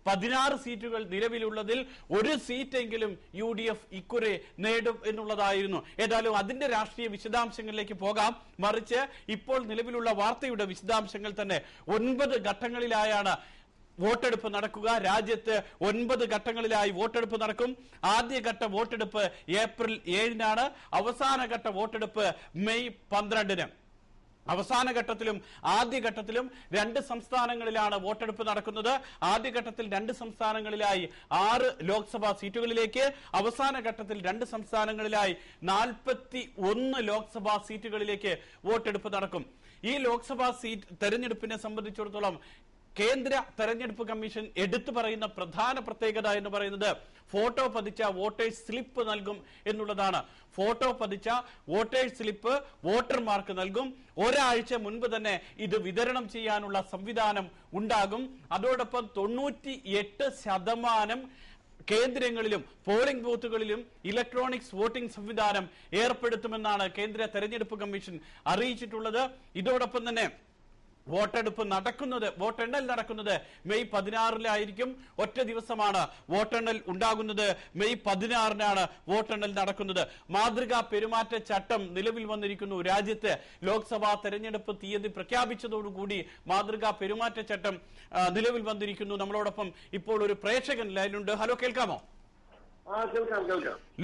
16 സീറ്റുകൾ നിലവിലുള്ളതിൽ ഒരു സീറ്റെങ്കിലും UDF ഇക്കുറി നേടും എന്നുള്ളതായിരുന്നു. ഏതായാലും അതിന്റെ രാഷ്ട്രീയ വിശദാംശങ്ങളിലേക്ക് പോകാം. മറിച്ച് ഇപ്പോൾ നിലവിലുള്ള വാർത്തയുടെ വിശദാംശങ്ങൾ തന്നെ. 9 ഘട്ടങ്ങളിലായാണ് വോട്ടെടുപ്പ് നടക്കുക. രാജ്യത്ത് 9 ഘട്ടങ്ങളിലായി വോട്ടെടുപ്പ് നടക്കും. ആദ്യഘട്ട വോട്ടെടുപ്പ് ഏപ്രിൽ 7 അവസാന ഘട്ട വോട്ടെടുപ്പ് മെയ് 12. അവസാന ഘട്ടത്തിലും ആദ്യഘട്ടത്തിലും 2 സംസ്ഥാനങ്ങളിലാണ് വോട്ടെടുപ്പ് നടക്കുന്നത്. ആദ്യഘട്ടത്തിൽ 2 സംസ്ഥാനങ്ങളിലായി 6 ലോക്സഭാ സീറ്റുകളിലേക്ക്, അവസാന ഘട്ടത്തിൽ 2 സംസ്ഥാനങ്ങളിലായി 41 ലോക്സഭാ സീറ്റുകളിലേക്ക് വോട്ടെടുപ്പ് നടക്കും. ഈ ലോക്സഭാ സീറ്റ് തെരഞ്ഞെടുപ്പിനെ സംബന്ധിച്ചിടത്തോളം കേന്ദ്ര തെരഞ്ഞെടുപ്പ് കമ്മീഷൻ എടുത്തു പറയുന്ന പ്രധാന പ്രത്യേകത എന്ന് പറയുന്നത് ഫോട്ടോ പതിച്ച വോട്ടേഴ്സ് സ്ലിപ്പ് നൽകും എന്നുള്ളതാണ്. ഫോട്ടോ പതിച്ച വോട്ടേഴ്സ് സ്ലിപ്പ് വോട്ടർമാർക്ക് നൽകും. ഒരാഴ്ച മുൻപ് തന്നെ ഇത് വിതരണം ചെയ്യാനുള്ള സംവിധാനം ഉണ്ടാകും. അതോടൊപ്പം 98% കേന്ദ്രങ്ങളിലും പോളിംഗ് ബൂത്തുകളിലും ഇലക്ട്രോണിക്സ് വോട്ടിംഗ് സംവിധാനം ഏർപ്പെടുത്തുമെന്നാണ് കേന്ദ്ര തെരഞ്ഞെടുപ്പ് കമ്മീഷൻ അറിയിച്ചിട്ടുള്ളത്. ഇതോടൊപ്പം തന്നെ വോട്ടെണ്ണൽ നടക്കുന്നത് മെയ് 16 ഒറ്റ ദിവസമാണ് വോട്ടെണ്ണൽ ഉണ്ടാകുന്നത്. മെയ് 16 വോട്ടെണ്ണൽ നടക്കുന്നത്. മാതൃകാ പെരുമാറ്റ ചട്ടം നിലവിൽ വന്നിരിക്കുന്നു. രാജ്യത്ത് ലോക്സഭാ തെരഞ്ഞെടുപ്പ് തീയതി പ്രഖ്യാപിച്ചതോടുകൂടി മാതൃകാ പെരുമാറ്റ ചട്ടം നിലവിൽ വന്നിരിക്കുന്നു. നമ്മളോടൊപ്പം ഇപ്പോൾ ഒരു പ്രേക്ഷകൻ ലൈനിലുണ്ട്. ഹലോ, കേൾക്കാമോ?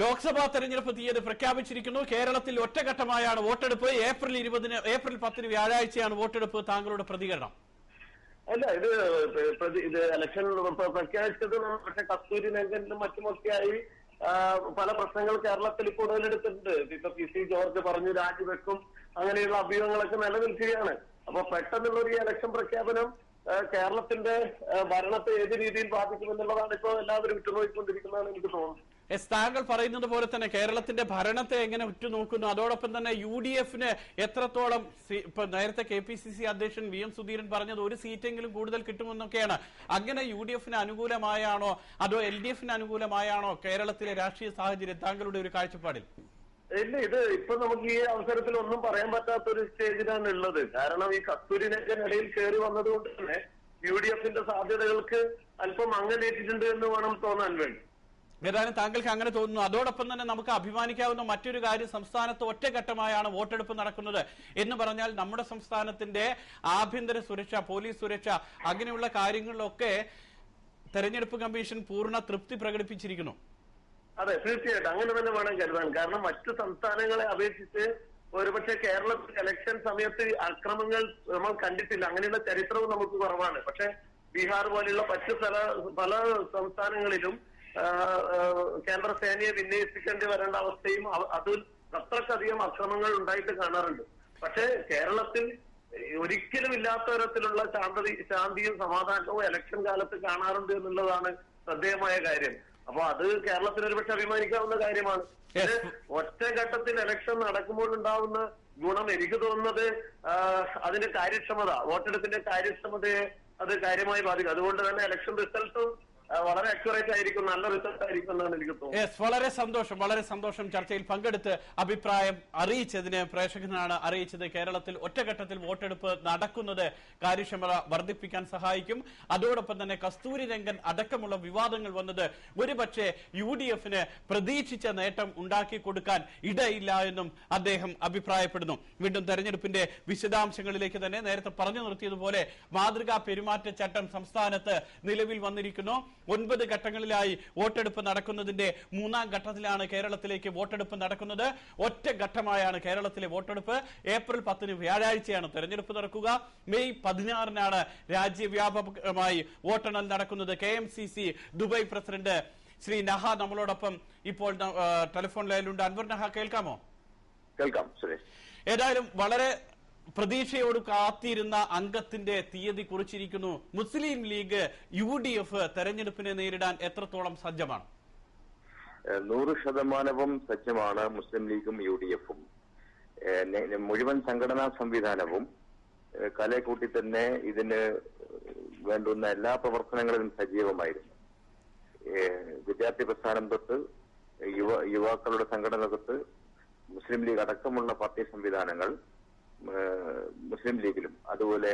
ലോക്സഭാ തെരഞ്ഞെടുപ്പ് തീയതി പ്രഖ്യാപിച്ചിരിക്കുന്നു. കേരളത്തിൽ ഒറ്റഘട്ടമായാണ് വോട്ടെടുപ്പ്. ഏപ്രിൽ 10 വ്യാഴാഴ്ചയാണ് വോട്ടെടുപ്പ്. താങ്കളുടെ പ്രതികരണം? അല്ല, ഇത് ഇലക്ഷൻ പ്രഖ്യാപിച്ചത് പക്ഷെ കസ്തൂരി രംഗനിലും മറ്റുമൊക്കെയായി പല പ്രശ്നങ്ങൾ കേരളത്തിൽ ഇപ്പോൾ ഉടലെടുത്തിട്ടുണ്ട്. ഇപ്പൊ PC ജോർജ് പറഞ്ഞു രാജിവെക്കും, അങ്ങനെയുള്ള അഭ്യൂഹങ്ങളൊക്കെ നിലനിൽക്കുകയാണ്. അപ്പൊ പെട്ടെന്നുള്ള ഒരു ഇലക്ഷൻ പ്രഖ്യാപനം കേരളത്തിന്റെ ഭരണത്തെ ഏത് രീതിയിൽ ബാധിക്കുമെന്നുള്ളതാണ് ഇപ്പോൾ എല്ലാവരും വിട്ടുപോയിക്കൊണ്ടിരിക്കുന്നതാണ് എനിക്ക് തോന്നുന്നത്. താങ്കൾ പറയുന്നത് പോലെ തന്നെ കേരളത്തിന്റെ ഭരണത്തെ എങ്ങനെ ഉറ്റുനോക്കുന്നു, അതോടൊപ്പം തന്നെ UDF-ന് എത്രത്തോളം ഇപ്പൊ നേരത്തെ KPCC അധ്യക്ഷൻ VM സുധീരൻ പറഞ്ഞത് ഒരു സീറ്റെങ്കിലും കൂടുതൽ കിട്ടുമെന്നൊക്കെയാണ്. അങ്ങനെ UDF-ന് അനുകൂലമായാണോ അതോ LDF-ന് അനുകൂലമായാണോ കേരളത്തിലെ രാഷ്ട്രീയ സാഹചര്യം താങ്കളുടെ ഒരു കാഴ്ചപ്പാടിൽ? ഇല്ല, ഇത് ഇപ്പൊ നമുക്ക് ഈ അവസരത്തിൽ ഒന്നും പറയാൻ പറ്റാത്തൊരു സ്റ്റേജിലാണ് ഉള്ളത്. കാരണം ഈ കസ്തൂരിരംഗനിടയിൽ കയറി വന്നതുകൊണ്ട് തന്നെ UDF-ന്റെ സാധ്യതകൾക്ക് അല്പം അങ്ങനേറ്റിട്ടുണ്ട് എന്ന് വേണം തോന്നാൻ വേണ്ടി. ഏതായാലും താങ്കൾക്ക് അങ്ങനെ തോന്നുന്നു. അതോടൊപ്പം തന്നെ നമുക്ക് അഭിമാനിക്കാവുന്ന മറ്റൊരു കാര്യം, സംസ്ഥാനത്ത് ഒറ്റഘട്ടമായാണ് വോട്ടെടുപ്പ് നടക്കുന്നത് എന്ന് പറഞ്ഞാൽ നമ്മുടെ സംസ്ഥാനത്തിന്റെ ആഭ്യന്തര സുരക്ഷ, പോലീസ് സുരക്ഷ, അങ്ങനെയുള്ള കാര്യങ്ങളിലൊക്കെ തെരഞ്ഞെടുപ്പ് കമ്മീഷൻ പൂർണ്ണ തൃപ്തി പ്രകടിപ്പിച്ചിരിക്കുന്നു. അതെ, തീർച്ചയായിട്ടും അങ്ങനെ തന്നെ വേണം കരുതാൻ. കാരണം മറ്റു സംസ്ഥാനങ്ങളെ അപേക്ഷിച്ച് ഒരുപക്ഷെ കേരളത്തിൽ ഇലക്ഷൻ സമയത്ത് അക്രമങ്ങൾ നമ്മൾ കണ്ടിട്ടില്ല. അങ്ങനെയുള്ള ചരിത്രവും നമുക്ക് കുറവാണ്. പക്ഷെ ബീഹാർ പോലെയുള്ള മറ്റു പല സംസ്ഥാനങ്ങളിലും കേന്ദ്ര സേനയെ വിന്യസിക്കേണ്ടി വരേണ്ട അവസ്ഥയും അതിൽ അത്രക്കധികം അക്രമങ്ങൾ ഉണ്ടായിട്ട് കാണാറുണ്ട്. പക്ഷെ കേരളത്തിൽ ഒരിക്കലും ഇല്ലാത്ത തരത്തിലുള്ള ശാന്തിയും സമാധാനവും ഇലക്ഷൻ കാലത്ത് കാണാറുണ്ട് എന്നുള്ളതാണ് ശ്രദ്ധേയമായ കാര്യം. അപ്പൊ അത് കേരളത്തിന് ഒരുപക്ഷെ അഭിമാനിക്കാവുന്ന കാര്യമാണ്. ഒറ്റഘട്ടത്തിൽ ഇലക്ഷൻ നടക്കുമ്പോൾ ഉണ്ടാവുന്ന ഗുണം എനിക്ക് തോന്നുന്നത് അതിന്റെ കാര്യക്ഷമത, വോട്ടെടുപ്പിന്റെ കാര്യക്ഷമതയെ അത് കാര്യമായി ബാധിക്കും. അതുകൊണ്ട് തന്നെ ഇലക്ഷൻ റിസൾട്ടും വളരെ അക്യുറേറ്റ് ആയിരിക്കും, നല്ല റിസൾട്ട് ആയിരിക്കും എന്നാണ് എനിക്ക് തോന്നുന്നത്. വളരെ സന്തോഷം, വളരെ സന്തോഷം. ചർച്ചയിൽ പങ്കെടുത്ത് അഭിപ്രായം അറിയിച്ചതിന് പ്രേക്ഷകനാണ് അറിയിച്ചത്. കേരളത്തിൽ ഒറ്റഘട്ടത്തിൽ വോട്ടെടുപ്പ് നടക്കുന്നത് കാര്യക്ഷമത വർദ്ധിപ്പിക്കാൻ സഹായിക്കും. അതോടൊപ്പം തന്നെ കസ്തൂരിരംഗൻ അടക്കമുള്ള വിവാദങ്ങൾ വന്നത് ഒരുപക്ഷെ UDF-ന് പ്രതീക്ഷിച്ച നേട്ടം ഉണ്ടാക്കി കൊടുക്കാൻ ഇടയില്ല എന്നും അദ്ദേഹം അഭിപ്രായപ്പെടുന്നു. വീണ്ടും തെരഞ്ഞെടുപ്പിന്റെ വിശദാംശങ്ങളിലേക്ക് തന്നെ നേരത്തെ പറഞ്ഞു നിർത്തിയതുപോലെ മാതൃകാ പെരുമാറ്റച്ചട്ടം സംസ്ഥാനത്ത് നിലവിൽ വന്നിരിക്കുന്നു. 9 ഘട്ടങ്ങളിലായി വോട്ടെടുപ്പ് നടക്കുന്നതിന്റെ 3ാം ഘട്ടത്തിലാണ് കേരളത്തിലേക്ക് വോട്ടെടുപ്പ് നടക്കുന്നത്. ഒറ്റ ഘട്ടമായാണ് കേരളത്തിലെ വോട്ടെടുപ്പ്. ഏപ്രിൽ 10 വ്യാഴാഴ്ചയാണ് തെരഞ്ഞെടുപ്പ് നടക്കുക. മെയ് 16 രാജ്യവ്യാപകമായി വോട്ടെണ്ണൽ നടക്കുന്നത്. KMCC ദുബായ് പ്രസിഡന്റ് ശ്രീ നഹ നമ്മളോടൊപ്പം ഇപ്പോൾ ടെലിഫോൺ ലൈനിലുണ്ട്. അൻവർ നഹ, കേൾക്കാമോ? കേൾക്കാം സുരേഷ്. ഏതായാലും വളരെ പ്രതീക്ഷയോട് കാത്തിരുന്ന അംഗത്തിന്റെ തീയതി കുറിച്ചിരിക്കുന്നു. മുസ്ലിം ലീഗ് UDF തെരഞ്ഞെടുപ്പിനെ നേരിടാൻ എത്രത്തോളം സജ്ജമാണ്? 100% സജ്ജമാണ് മുസ്ലിം ലീഗും UDF-ഉം. മുഴുവൻ സംഘടനാ സംവിധാനവും കലകൂട്ടി തന്നെ ഇതിന് വേണ്ടുന്ന എല്ലാ പ്രവർത്തനങ്ങളിലും സജീവമായിരുന്നു. വിദ്യാർത്ഥി പ്രസ്ഥാനം തൊട്ട് യുവാക്കളുടെ സംഘടന തൊട്ട് മുസ്ലിം ലീഗ് അടക്കമുള്ള പാർട്ടി സംവിധാനങ്ങൾ മുസ്ലിം ലീഗിലും അതുപോലെ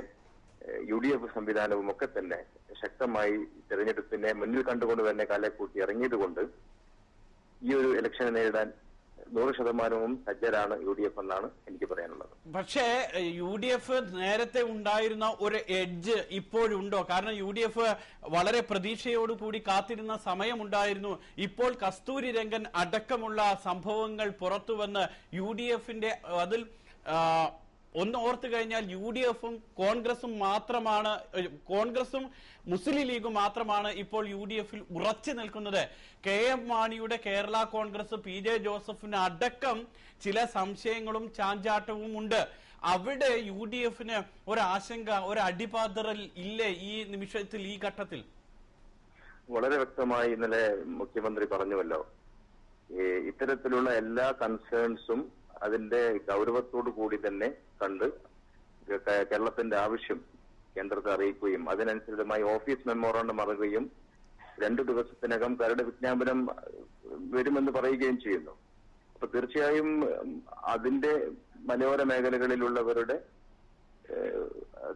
UDF സംവിധാനവും ഒക്കെ തന്നെ ശക്തമായി തെരഞ്ഞെടുപ്പിനെ മുന്നിൽ കണ്ടുകൊണ്ട് തന്നെ കാലക്കൂട്ടി ഇറങ്ങിയതുകൊണ്ട് ഈ ഒരു ഇലക്ഷനെ നേരിടാൻ 100% സജ്ജരാണ് UDF എന്നാണ് എനിക്ക് പറയാനുള്ളത്. പക്ഷേ UDF നേരത്തെ ഉണ്ടായിരുന്ന ഒരു എഡ്ജ് ഇപ്പോഴുണ്ടോ? കാരണം UDF വളരെ പ്രതീക്ഷയോടുകൂടി കാത്തിരുന്ന സമയമുണ്ടായിരുന്നു. ഇപ്പോൾ കസ്തൂരിരംഗൻ അടക്കമുള്ള സംഭവങ്ങൾ പുറത്തുവന്ന് UDF-ന്റെ അതിൽ ഒന്ന് ഓർത്തു കഴിഞ്ഞാൽ UDF-ഉം കോൺഗ്രസും മുസ്ലിം ലീഗും മാത്രമാണ് ഇപ്പോൾ UDF-ൽ ഉറച്ചു നിൽക്കുന്നത്. KM മാണിയുടെ കേരള കോൺഗ്രസ്, PJ ജോസഫിന് അടക്കം ചില സംശയങ്ങളും ചാഞ്ചാട്ടവും ഉണ്ട്. അവിടെ UDF-ന് ഒരാശങ്ക, ഒരു അടിപാതറൽ ഇല്ലേ ഈ നിമിഷത്തിൽ, ഈ ഘട്ടത്തിൽ? വളരെ വ്യക്തമായി ഇന്നലെ മുഖ്യമന്ത്രി പറഞ്ഞുവല്ലോ, ഇത്തരത്തിലുള്ള എല്ലാ കൺസേൺസും അതിന്റെ ഗൗരവത്തോടു കൂടി തന്നെ കണ്ട് കേരളത്തിന്റെ ആവശ്യം കേന്ദ്രത്തെ അറിയിക്കുകയും അതിനനുസരിതമായി ഓഫീസ് മെമ്മോറാണ്ടം ഇറങ്ങുകയും 2 ദിവസത്തിനകം കരട് വിജ്ഞാപനം വരുമെന്ന് പറയുകയും ചെയ്യുന്നു. അപ്പൊ തീർച്ചയായും അതിന്റെ മലയോര മേഖലകളിലുള്ളവരുടെ